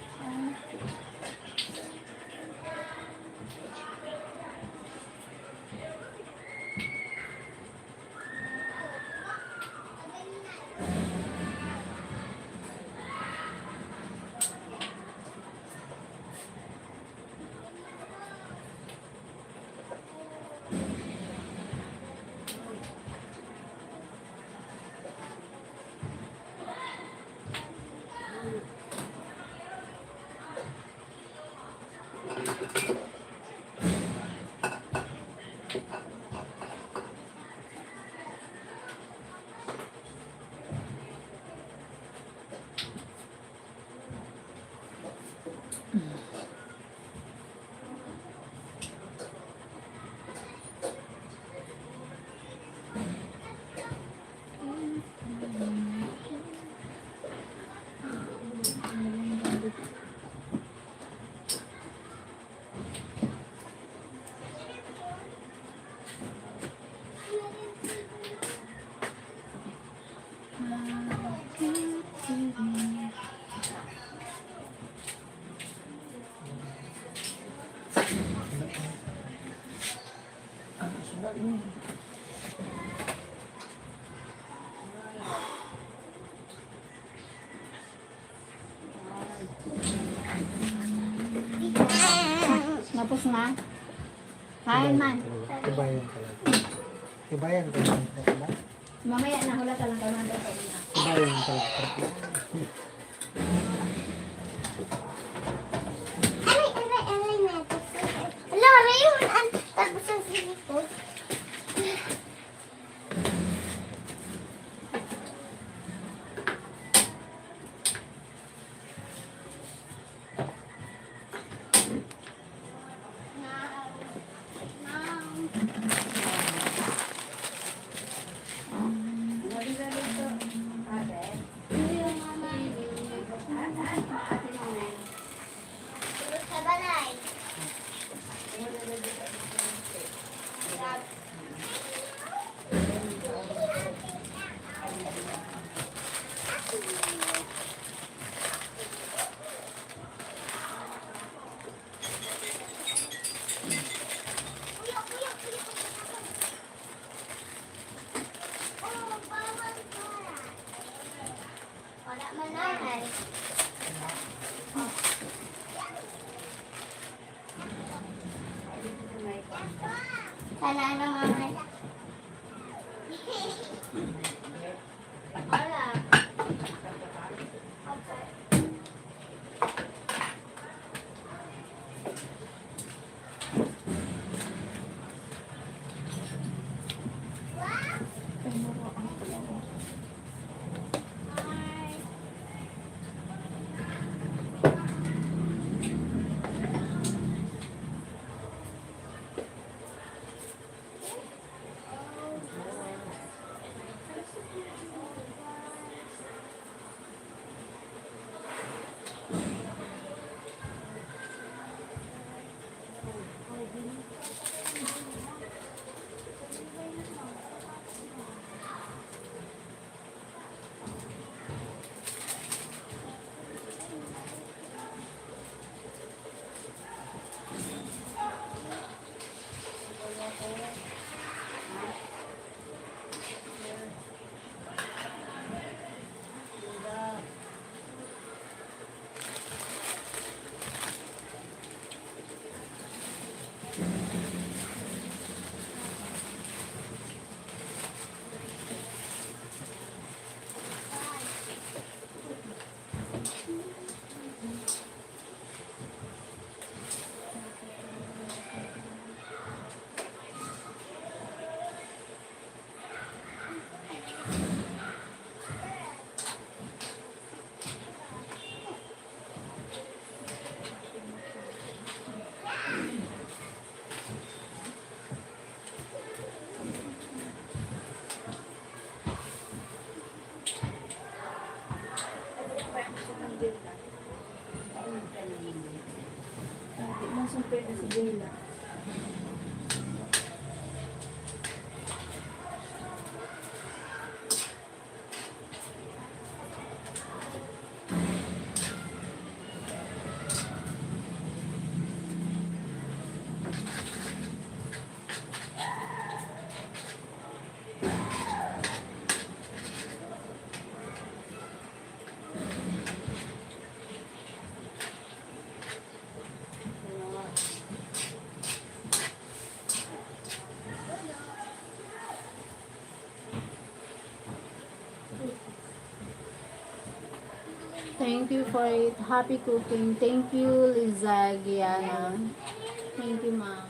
Tapos na. Kain man. Tibayan ka lang. Tibayan ka lang. Mamaya na hula ka lang ka man. Tibayan ka lang. Aray, meto. Ala, aray yun. Tapos ang silikot. Sa balay. Wala man na ay. Sana ano mamay. Wala. Thank you for it. Happy cooking. Thank you, Lizagiana. Thank you, ma'am.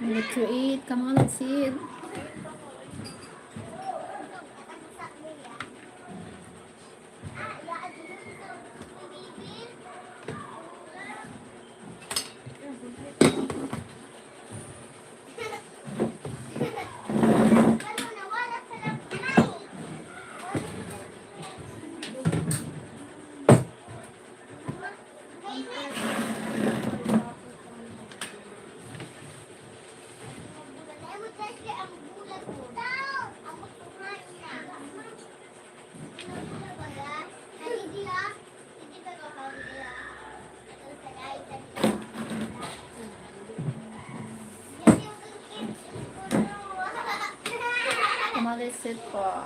Ready to eat. Come on, let's eat. Come on, let's sit po.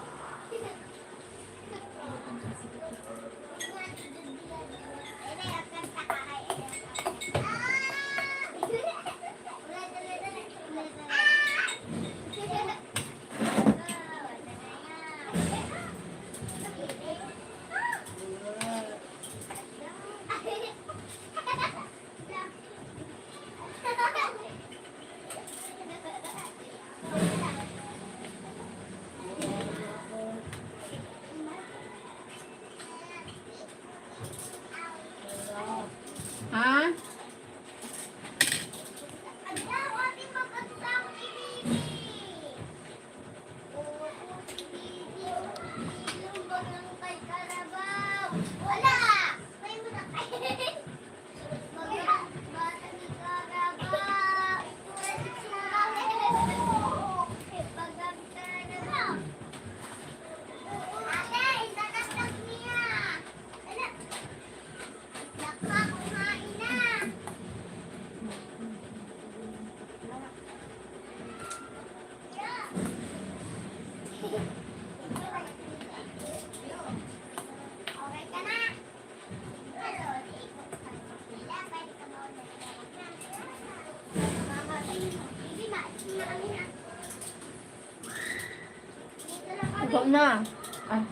Luto na. Ah,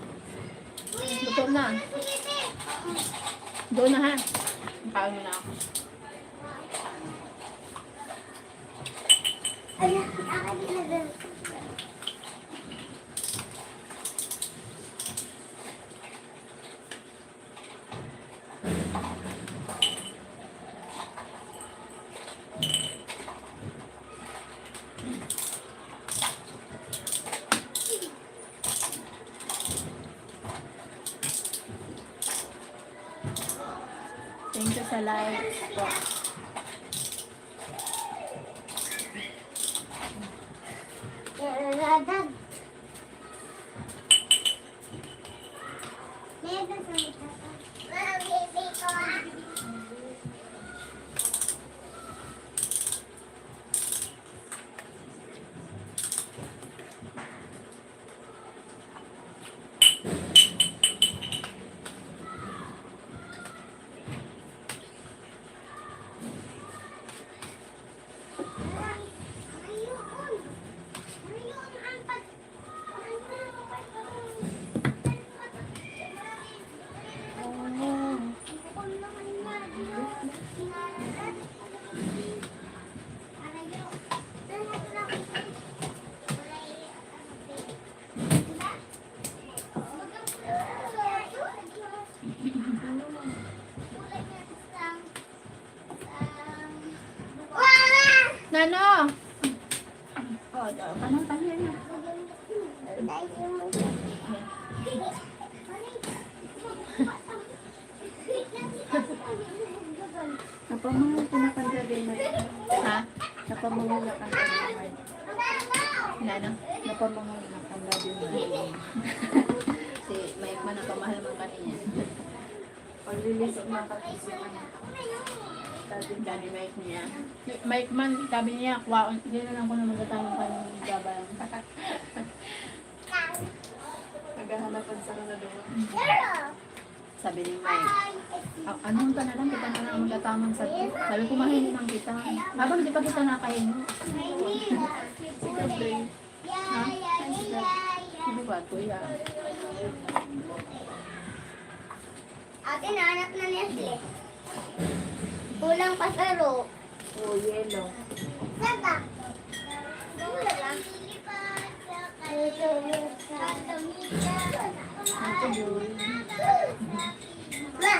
luto na. Doon na ha. Kain mo na ako. Thank you sa likes po. Nano? Oh, kanang kanyan na. Napamahal ko na kanta din. Ha? Napamahal na kanta din. Nano? Napamahal na kanta din. Si Mike man ang pamahal mo kanina. Pag-release of mga kapis yung ano. Daddy Mike niya. Mike man, sabi niya, kwaon. Hindi na lang ko na magatanong ka ng gabang. Naghahanapan sa na doon. Sabi ni Mike, anong ka na lang, kita na lang magatamang sa sabi ko, mahinig lang kita. Habang di pa kita nakahinig. Ha? Hindi ba, kuya? Ate, nahanap na niya sila. Kulang pa sa ro. Oh, yellow. Saka. Kulang lang. Ito yun. Ma.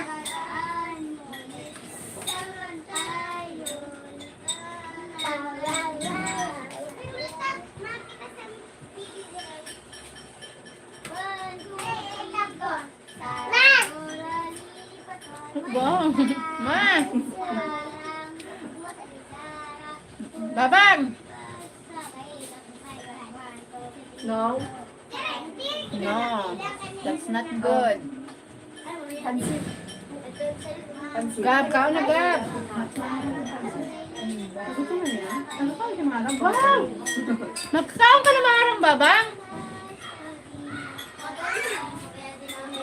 Wow! Ma! Babang! No? No, that's not good. Pansit. Pansit. Gab, kao na Gab! Gusto mo niya? Ano ka yung marang? Wow! Magkakaon ka na marang, Babang!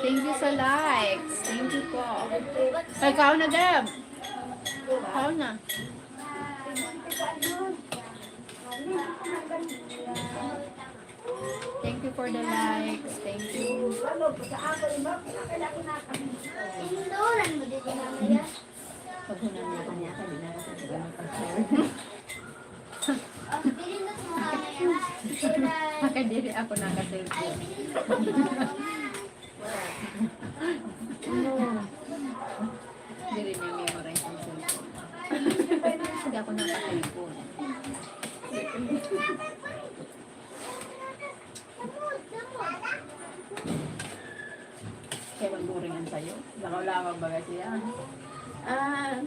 Thank you sa likes. Thank you po. Ay, kao na Gab! Kao na. Thank you for the likes. Thank you. Sinulan mo din yung mamaya. Paghunan niya kanya, kami na kasi siya mag-share. Pinindot mo mamaya. Makadiri ako naka-cellphone. Diri niya memorize ang cellphone. Hindi ako naka-cellphone. Kaya magburingan sa'yo. Lakaw-lakaw baga siya. Ah.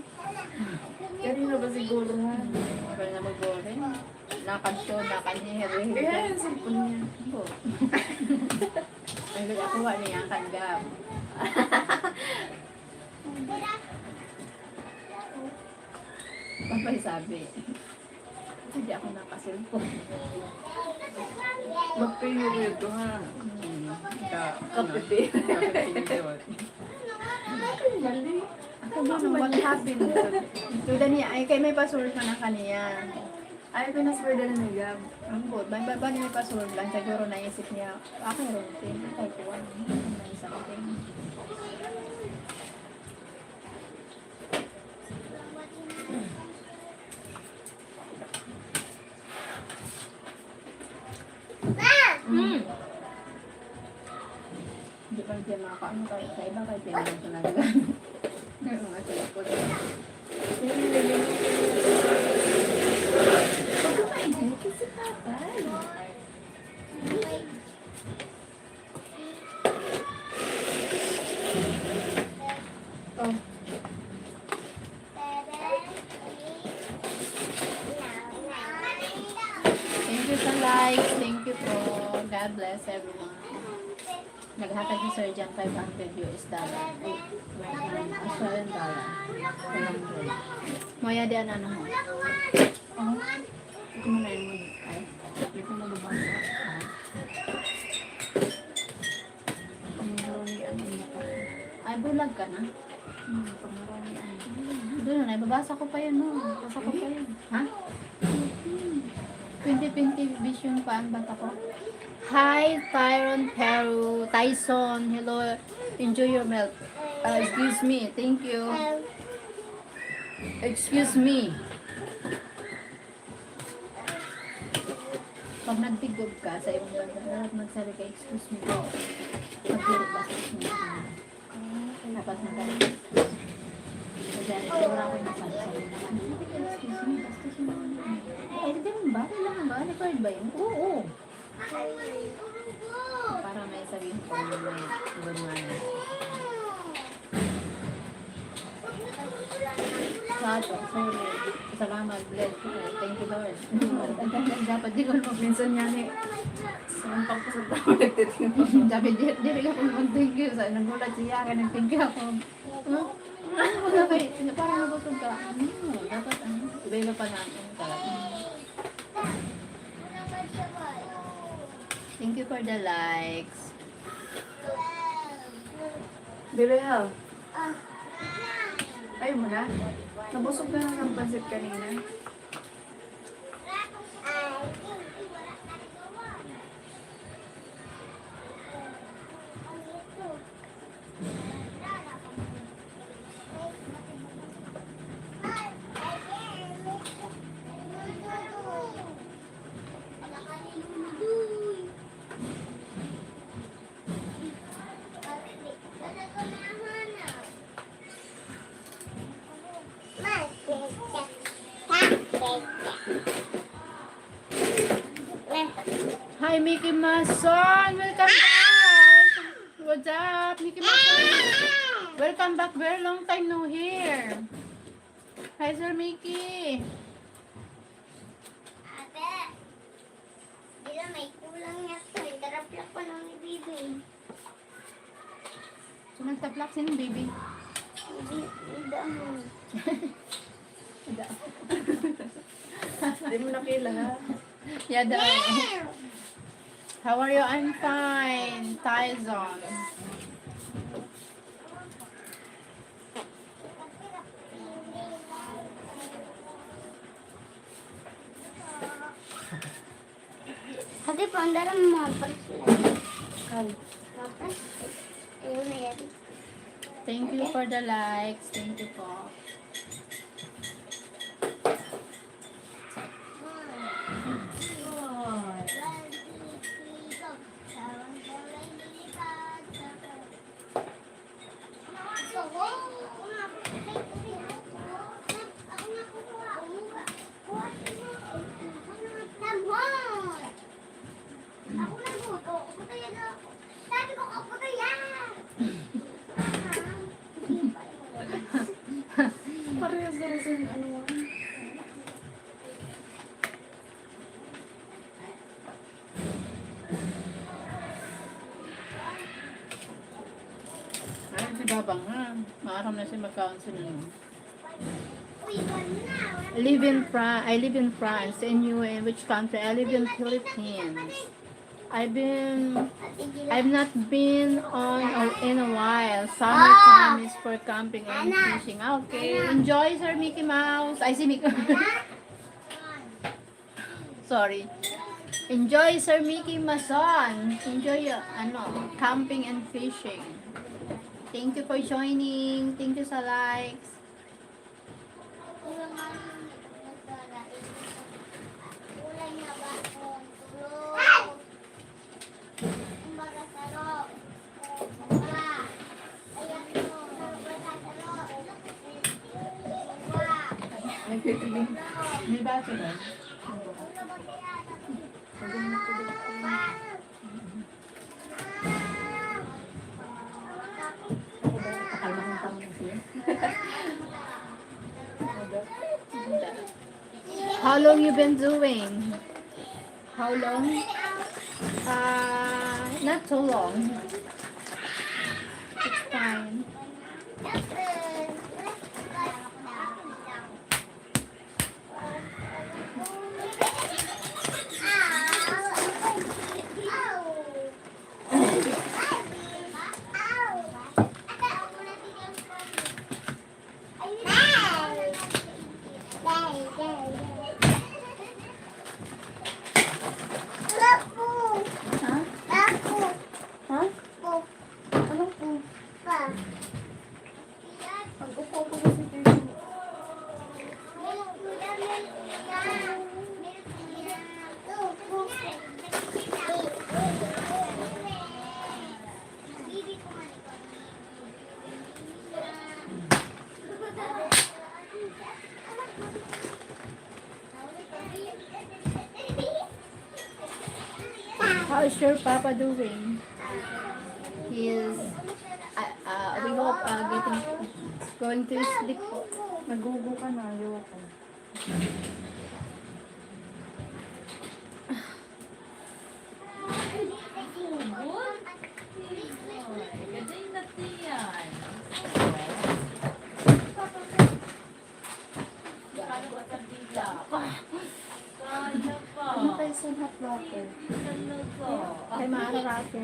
Kanina ba siguro ha? Kaya na magburing. Nakansyo, nakanyere. Kaya yung cellphone niya. Ay, ako wa niya ang kanggap. Papay sabi. Hindi ako naka-cellphone. Mag-period ko ha. Kapite. Mali. Ako ba nang what happened? Tuda niya, ay kay may password pa na kaniya. Ay, pinasword na ni Gab. Ang good. Ba niya may password lang. Siguro naisip niya, aking routine. Ay, kuwan. Naisip ko. Mm. Hindi pa rin makakaano kahit sa iba kahit hindi naman talaga. Meron nga sila po. Huwag ka mainit kasi tatay. Oh, thank you sa likes. Thank you po. God bless everyone. Naghatag si Sir Jan $500. Ay, Australian dollar. Moya di ano mo. Oh, ito mo na yun mo. Ay, ito mo babasa. Ay, bulag ka na. Doon na, babasa ko pa yun, no? Babasa ko pa yun. Ha? 2020 vision pa ang bata ko. Hi, Tyson. Hello. Enjoy your milk. Excuse me. Thank you. Excuse me. Pag nagtigog ka sa iyong dapat magsabi ka, excuse me. Magturo ba sa excuse me? Dapat magsabi. Wala ko yung nasasabi. Excuse me. Excuse me. Ay, hindi mo ba? Kailangan ba? Record ba yun? Oo. Para may sabihin ko na may gumana. Sorry. Salamat. Bless. Thank you, Lord. Dapat di ko naman. Minsan niya ni, sumampak ko sa tao, nagtitingin. Dapat di rin ako mag-thank you. Nagulat siya ka, nag-thank you ako. Wala kayo. Parang nabusog ka. Dapat iba-iba pa natin. Thank you for the likes. Direl. Ayaw mo na? Nabusog ka na ng pansit kanina. Hi, Mickey Mason! Welcome back! What's up, Mickey Mason? Welcome back. Very long time no here. Hi, Sir Mickey. Ate, di na may kulang niya ito. Taraplak pa lang ni Bibi. So, nagtaplak si baby. Hindi mo. Hindi mo nakila ha? Yeah, how are you? I'm fine. Tyson. Ate, pandaran mo mga sila. Tapos, ayun na yan. Thank you for the likes. Thank you po. Parehas na rin sa ano mo. Ay, si Babang ha. Maaram na siya mag-counsel niyo. I live in France. And you in which country? I live in Philippines. I've not been on or in a while. Summertime is for camping and fishing. Okay. Enjoy, Sir Mickey Mouse. I see Mickey. Sorry. Enjoy, Sir Mickey Mason. Enjoy, camping and fishing. Thank you for joining. Thank you sa likes. Kulay na ba? Tulog. Kumbaga sarap. Kumbaga. Ayan mo. Kumbaga sarap. May baso ba? How long you been doing? How long? Not too long. It's fine. Ha? Ha? Anong po? Pag-upo ko kasi dito. How is your papa doing? He is, we hope, going to sleep. Nagugo ka na, ayoko. Gading na tiyan. Kano ba sa dila? Kaya pa. Ano kayo sa hot water? Ano ko? Kay maararate.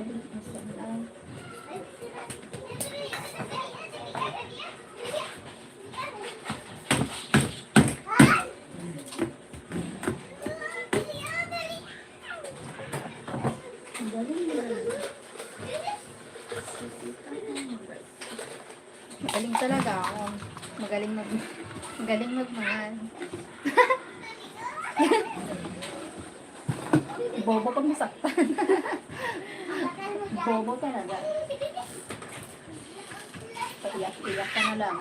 Magaling talaga ako. Magaling magmahal. Bobo pag masaktan. Bobo talaga. Paiyak-iyak ka na lang.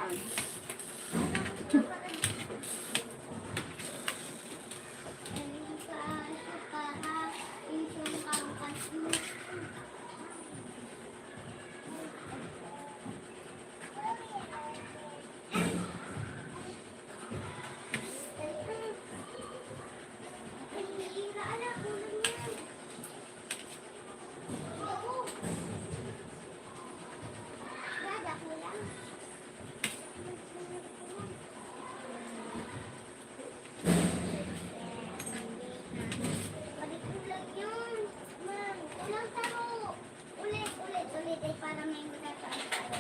Para may magkakaroon tayo.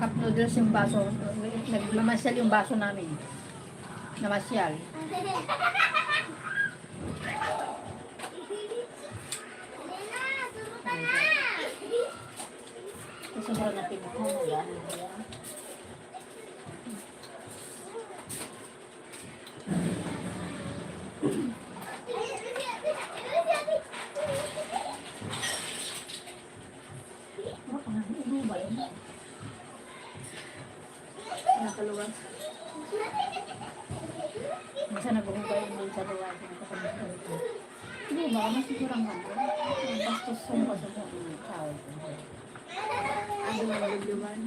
Cup noodles yung baso. Nagmamasyal yung baso namin. Namasyal. Sobrang natimok mo na yan. Nakaluwas. Masa nagugubay mo sa luwas. Hindi ba? Mas sigurang ka na. Bastos yung pasok ng tao. Ano ang luluman?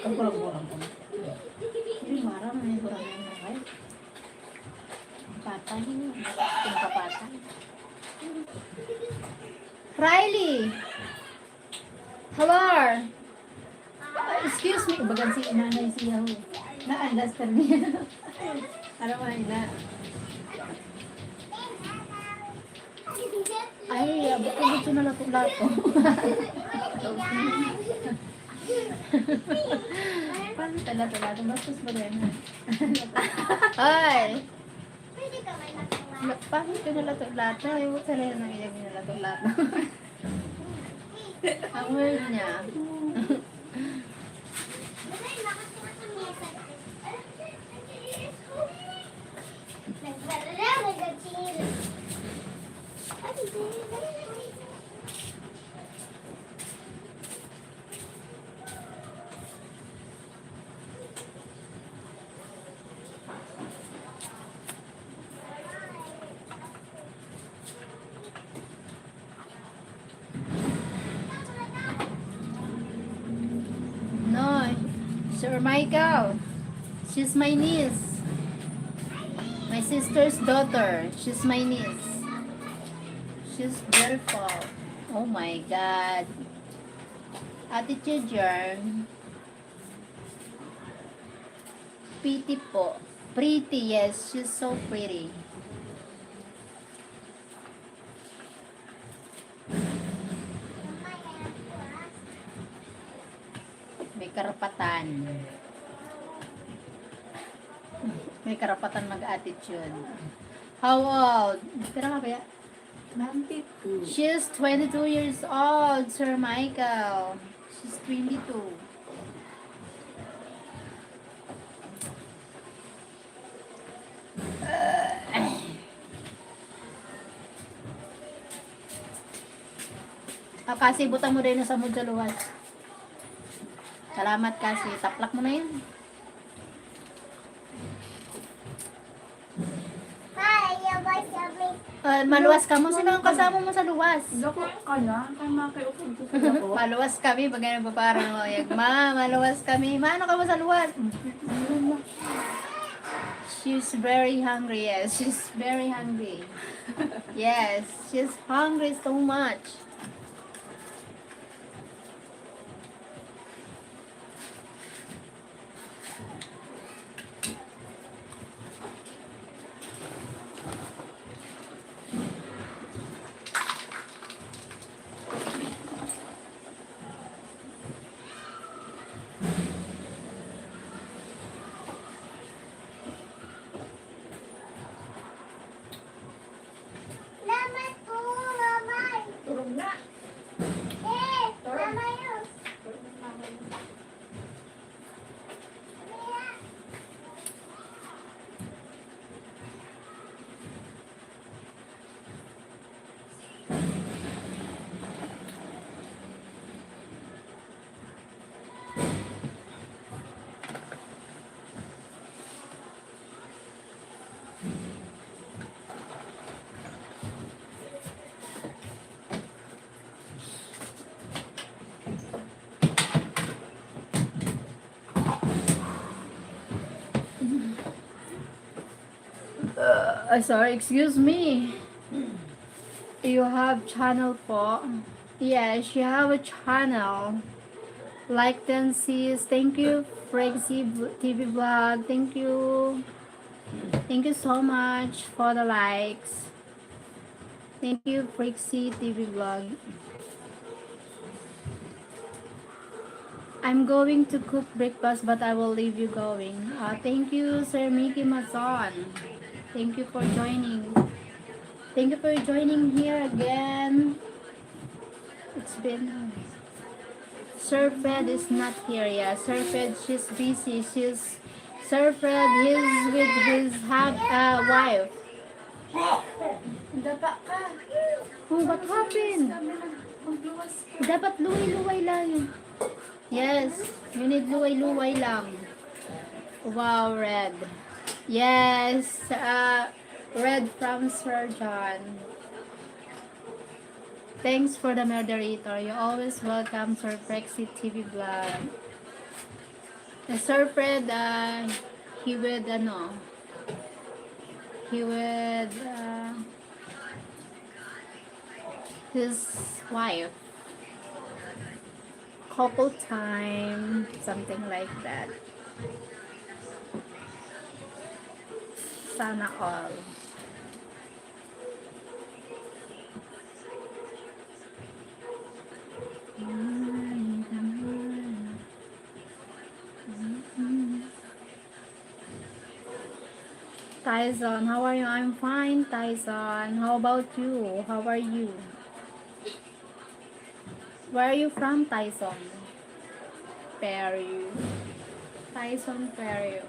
Ang kurang-kurang ko. Hindi marang na yung kurang yung nakay. Patay yun. Yung kapatay. Riley! Hello! Excuse me, bagan si nanay siya ho. Na-understand niya. Ano ba na? Ay, bakit gusto na lato-lato? Paano ka lato-lato? Bastos ba rin? Ay! Pwede ka may nakuha. Paano ka na lato-lato? Ay, huwag sa rin nang ilang na lato-lato. Ang word niya. No, Sir Michael. She's my niece. My sister's daughter. She's my niece. She's beautiful. Oh my God. Attitude yarn. Pretty po. Pretty, yes. She's so pretty. May karapatan. May karapatan mag-attitude. How old? Pero nga ba ya? 92. She's 22 years old, Sir Michael. She's 22. Kasi butang mo rin na sa mood sa luwas. Salamat kasi. Taplak mo na yun. Maluwas ka mo. Sino ang kasama mo sa luwas? Lako ka na. Kaya makiupod ko sa lako. Maluwas kami. Pag ganun pa parang ma, maluwas kami. Maano ka mo sa luwas? She's very hungry. Yes, she's very hungry. Yes, she's hungry so much. Turog na. Sorry, excuse me. You have channel po? Yes, you have a channel. Like then sis. Thank you, Frexy TV Vlog. Thank you. Thank you so much for the likes. Thank you, Frexy TV Vlog. I'm going to cook breakfast, but I will leave you going. Thank you, Sir Mickey Mazon. Thank you for joining. Thank you for joining here again. It's been... Sir Fred is not here yet. Sir Fred, she's busy. Sir Fred, he's with his wife. Dapa ka. Oh, what happened? Pagluwas ka. Dapat luway-luway lang yun. Yes, you need luway-luway lang. Wow, Red. Yes, Red from Sir John. Thanks for the moderator. You're always welcome, Sir Frexy TV Vlog. Sir Fred, he would, his wife. couple time, something like that. Sana all. Tyson, how are you? I'm fine, Tyson. How about you? How are you? Where are you from, Tyson? Peru. Tyson, Peru.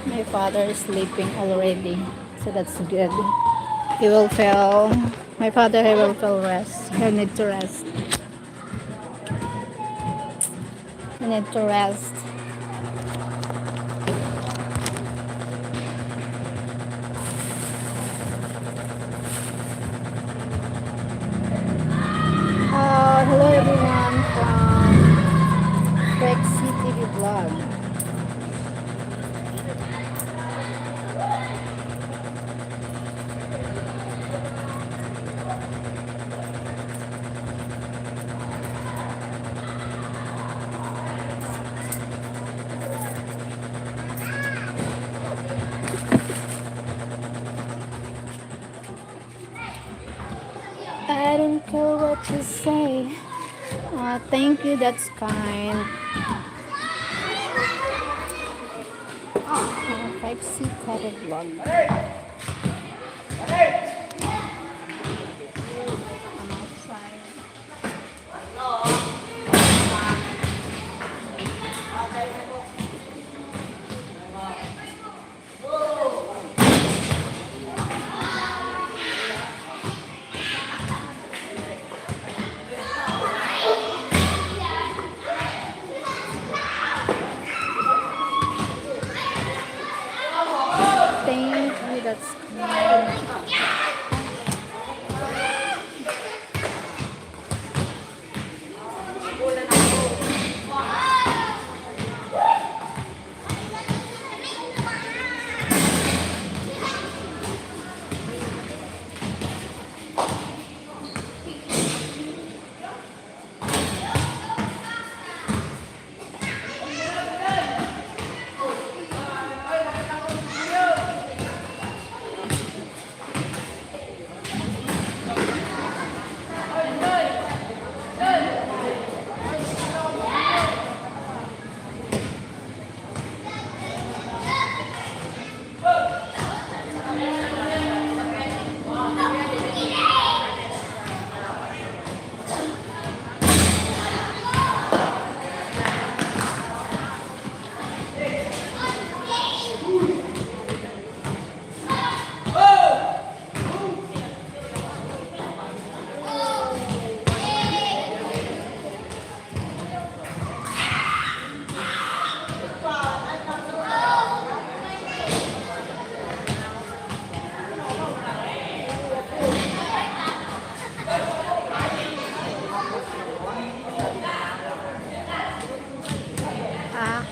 My father is sleeping already, so that's good. He will feel, my father, he will feel rest. He need to rest. He need to rest. Hello everyone from Rexy TV Vlog. I don't care what you say. Thank you, that's kind. 5C Cover Vlog. I'm outside. Thank you, that's kind.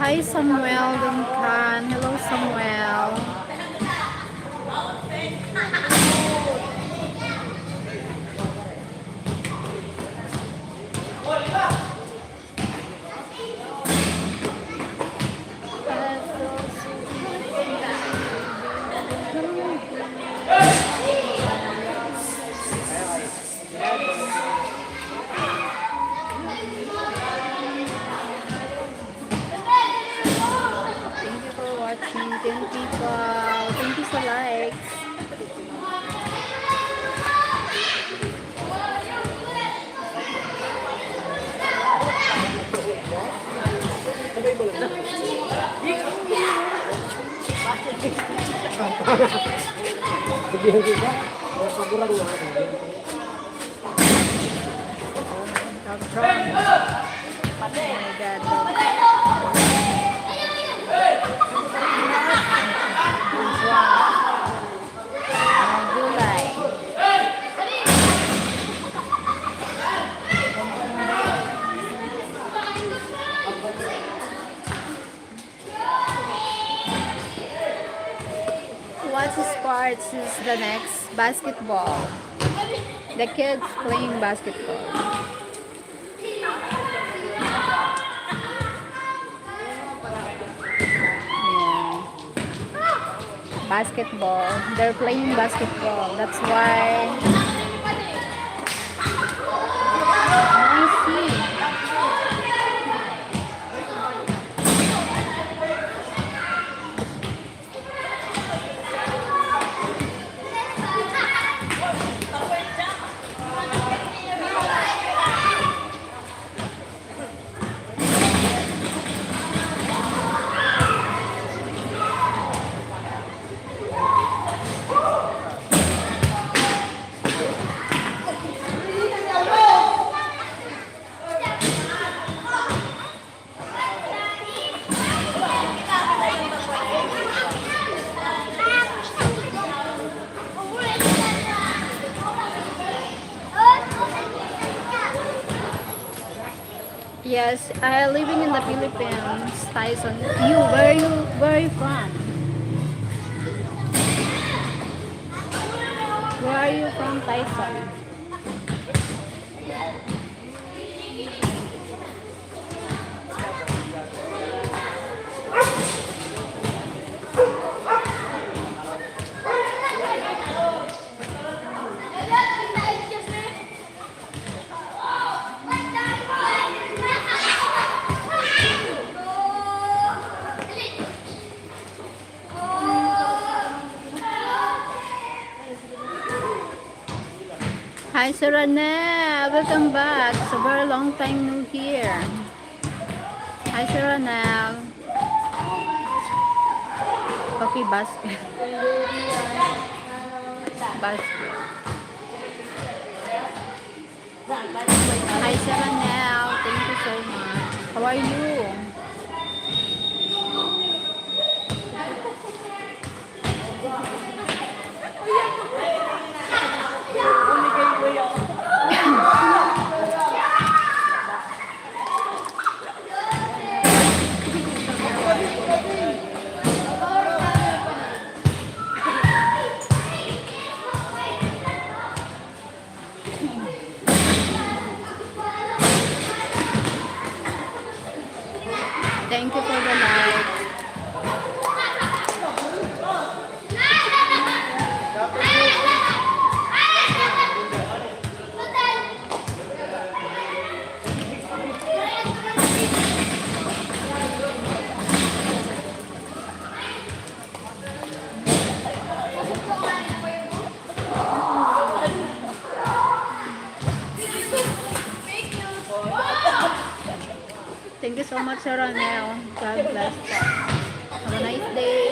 Hi Samuel Duncan. Hello Samuel. Thank you for watching. 10 people. Thank you for likes. Sabihin ko ba? Pagurang na ako. Oh my God. Gulay. starts is the next basketball. The kids playing basketball. Yeah. Basketball. They're playing basketball. That's why I see. Yes, living in the Philippines, Tyson. Where are you from? Where are you from, Tyson? Hi, Sir Rene. Welcome back. It's a very long time no here. Hi, Sir Rene. Coffee basket. Basket. Hi, Sir Rene. Thank you so much. How are you? Thank you for the like. Thank you so much, Sir Ronel. God bless you. Have a nice day.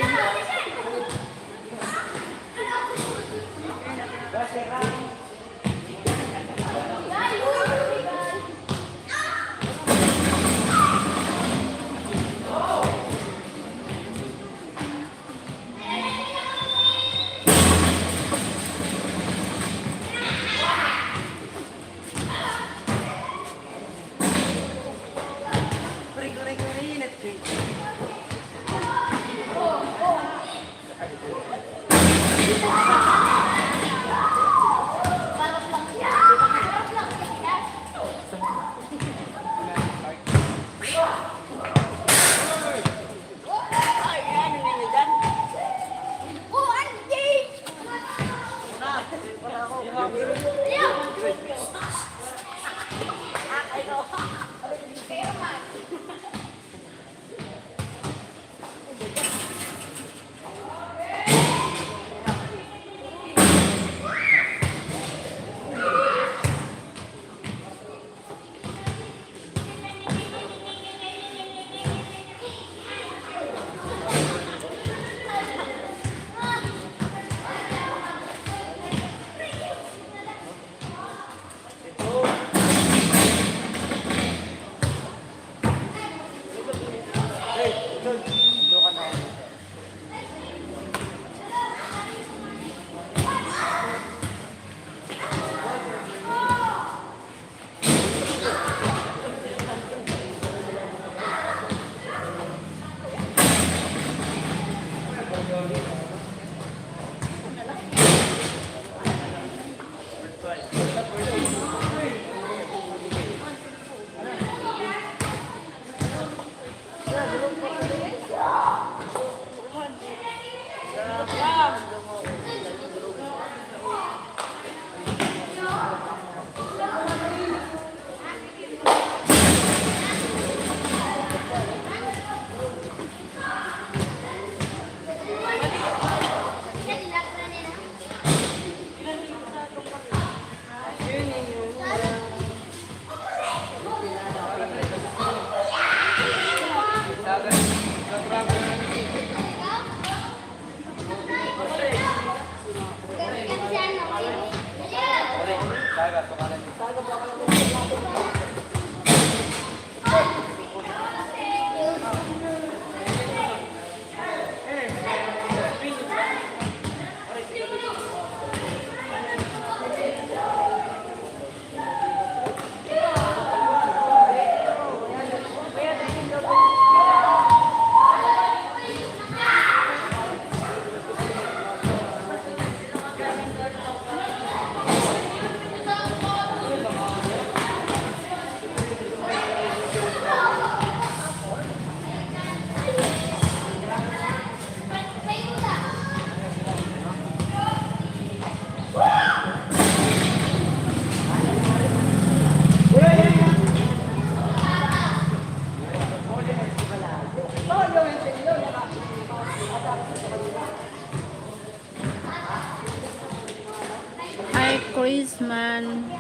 Chrisman.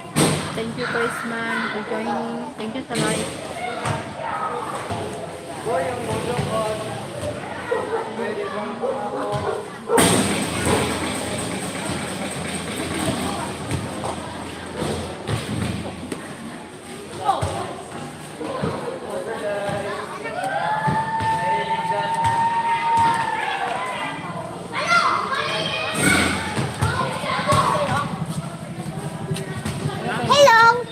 Thank you, Chrisman, for joining. Thank you sa live. Hello!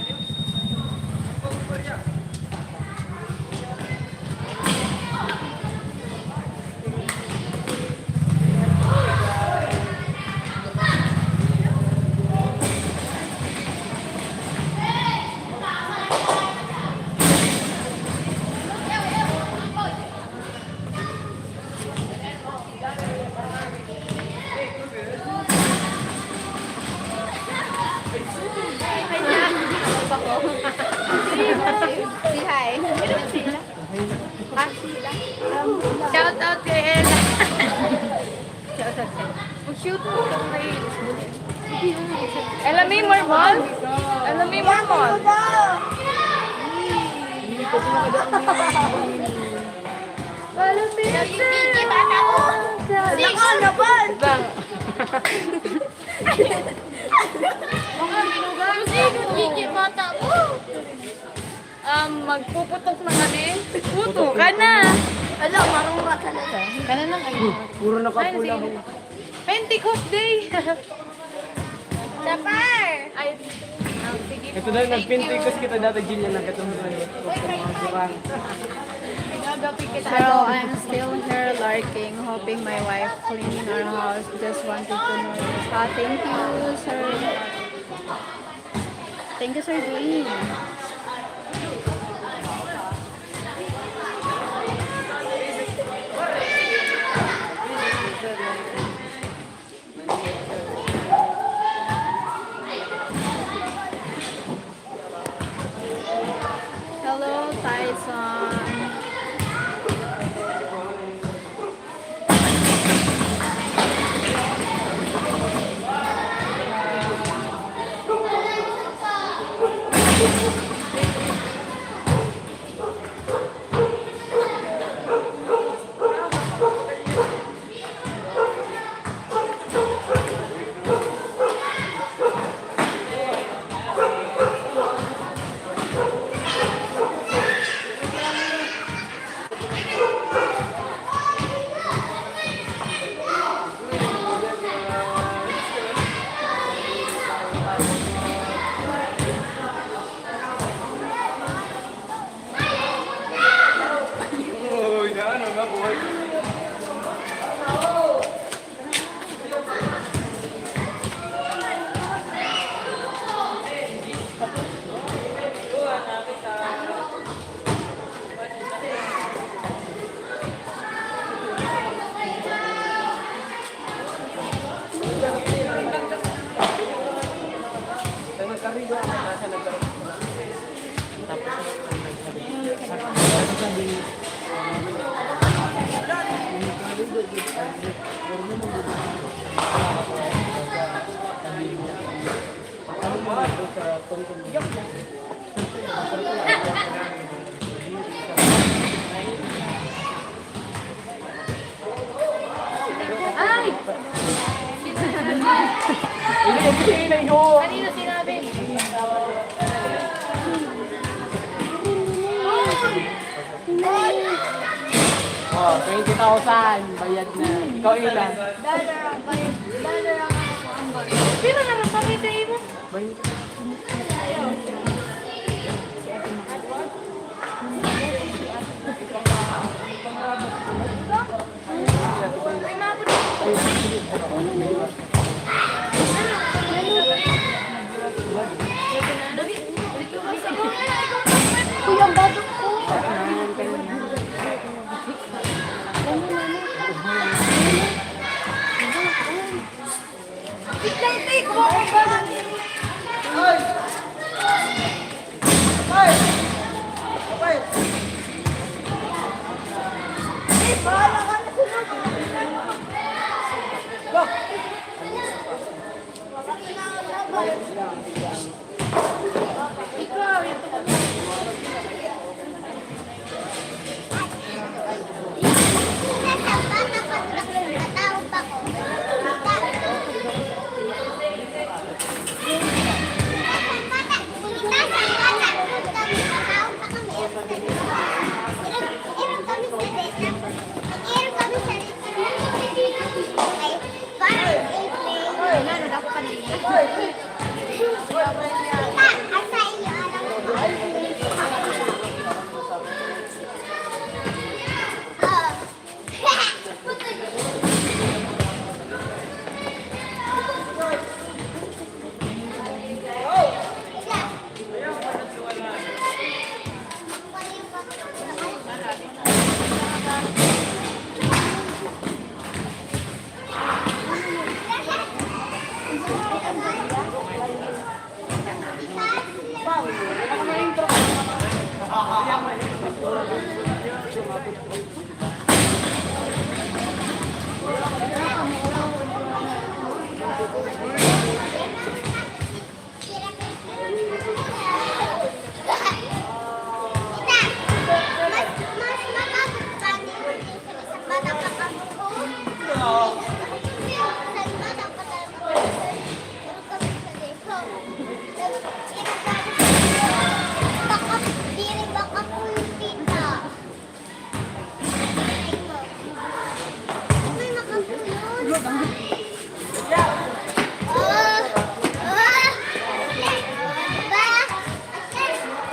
Si hi. Shout out kay Ella. Shout out kay Mag-shoot mo ka kay Ella May Marmol? Ella May Marmol? Sige, bata mo! Sige, laban! Sige, bata mo! Magpuputok na kami. Puto ka na. Ala, marunong ka talaga. Kana lang ay. Puro nakapula ko. Pentecost Day. Sapar! Ay, sige. Ito na, nag-pintikos kita dati, Jillian, na katong So I'm still here lurking, hoping my wife cleaning our house. Just wanted to know. Thank you, sir. Thank you, Sir Dwayne. Hello, Tyson. Ay! Kanino sinabi? Oh, 20,000 bayad na. Ikaw ilan? Pero naman pakita mo. Bayad. Kuya, batok ko. Biglang take mo ako ba? Bahala ka na sunod.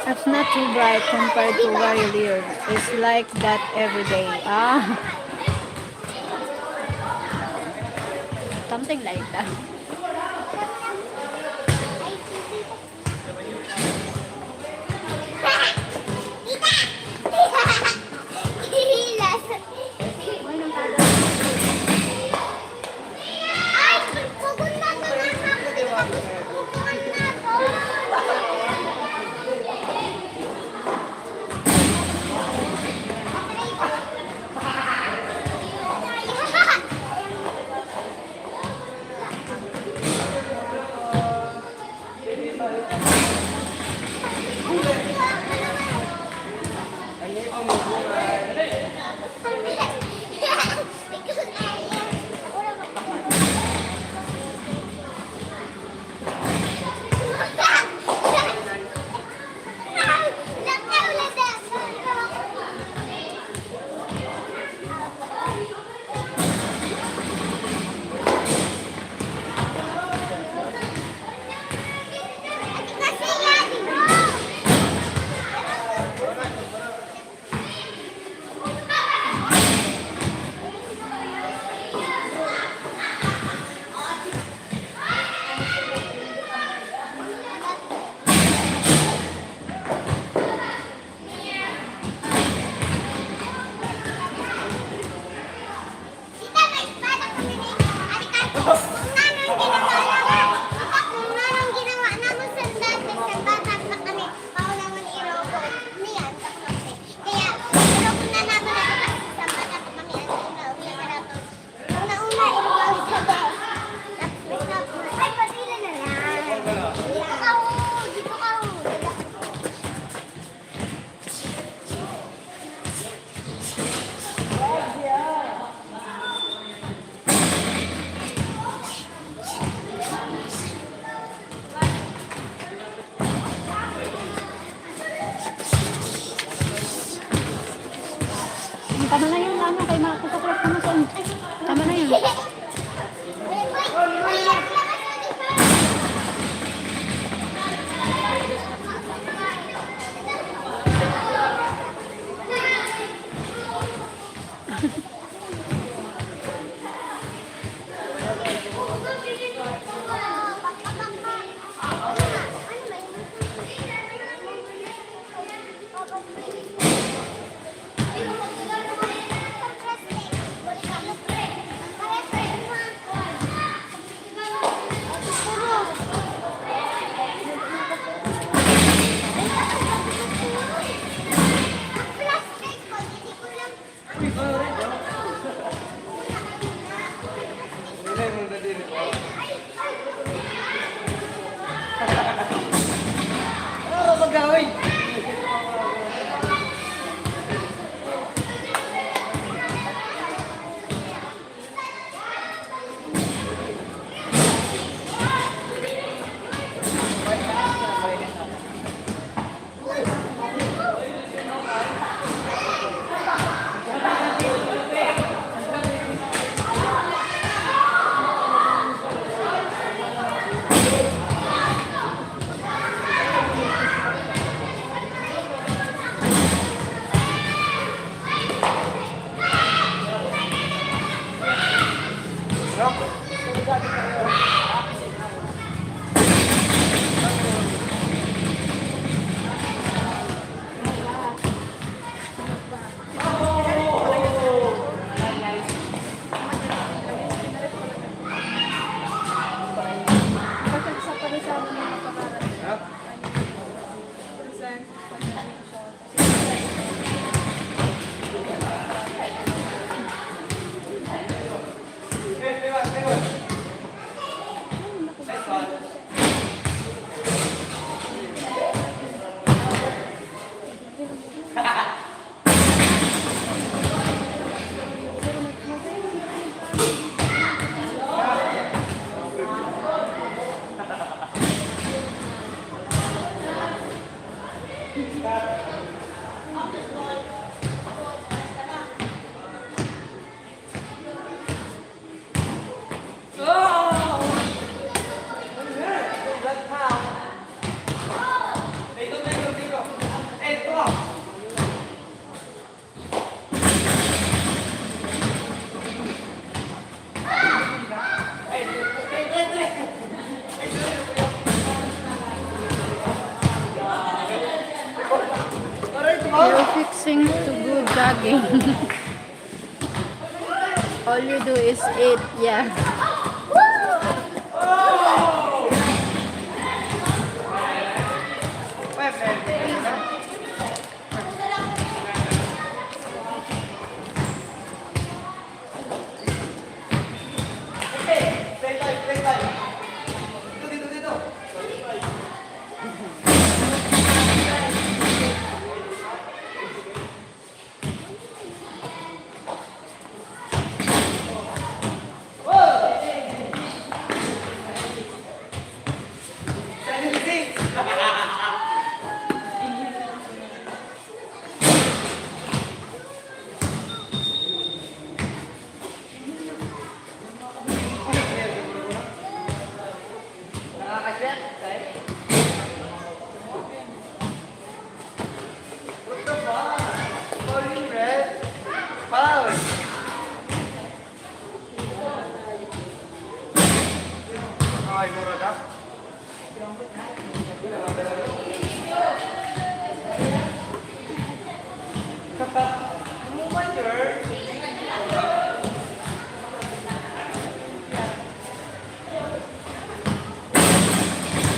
It's not too bright compared to where you live. It's like that every day. Ah, something like that. jogging. All you do is eat, yeah.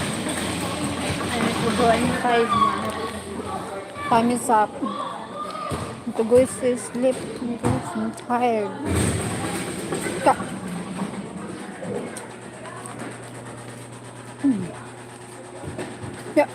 I need to go inside now. Time is up. To go to sleep because I'm tired. Ka- Yeah.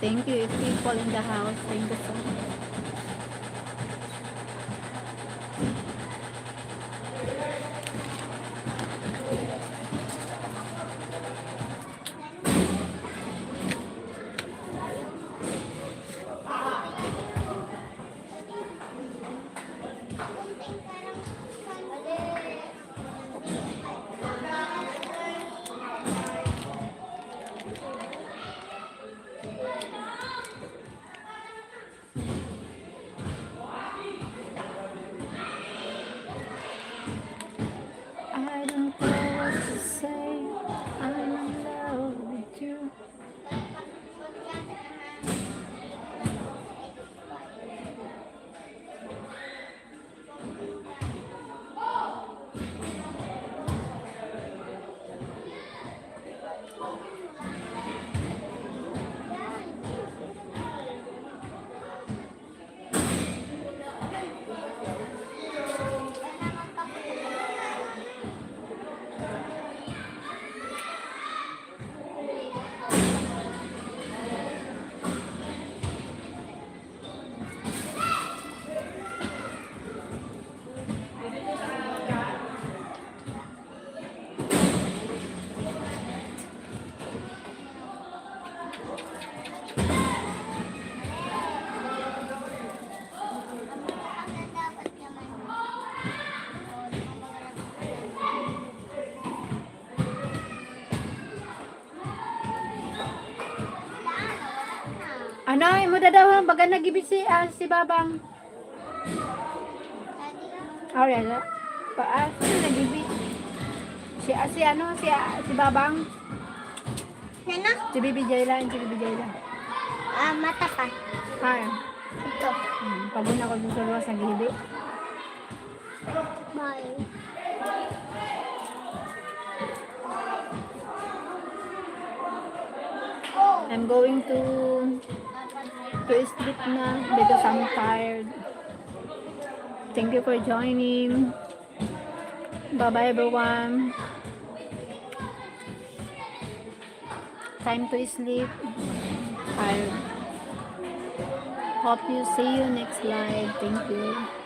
Thank you, people in the house. Thank you so much. I don't know what to say. I'm in love with you. Ano, imo dadawhan baga nagibit si Babang. Oh, yeah. Paas nagibit. Si Babang. Nana? Si Bibi Jayla. mata pa. Hi. Ito. Pagod na ako dun sa luwas, naghihili. Bye. I'm going to sleep na because I'm tired. Thank you for joining. Bye-bye everyone. Time to sleep. I hope you see you next live. Thank you.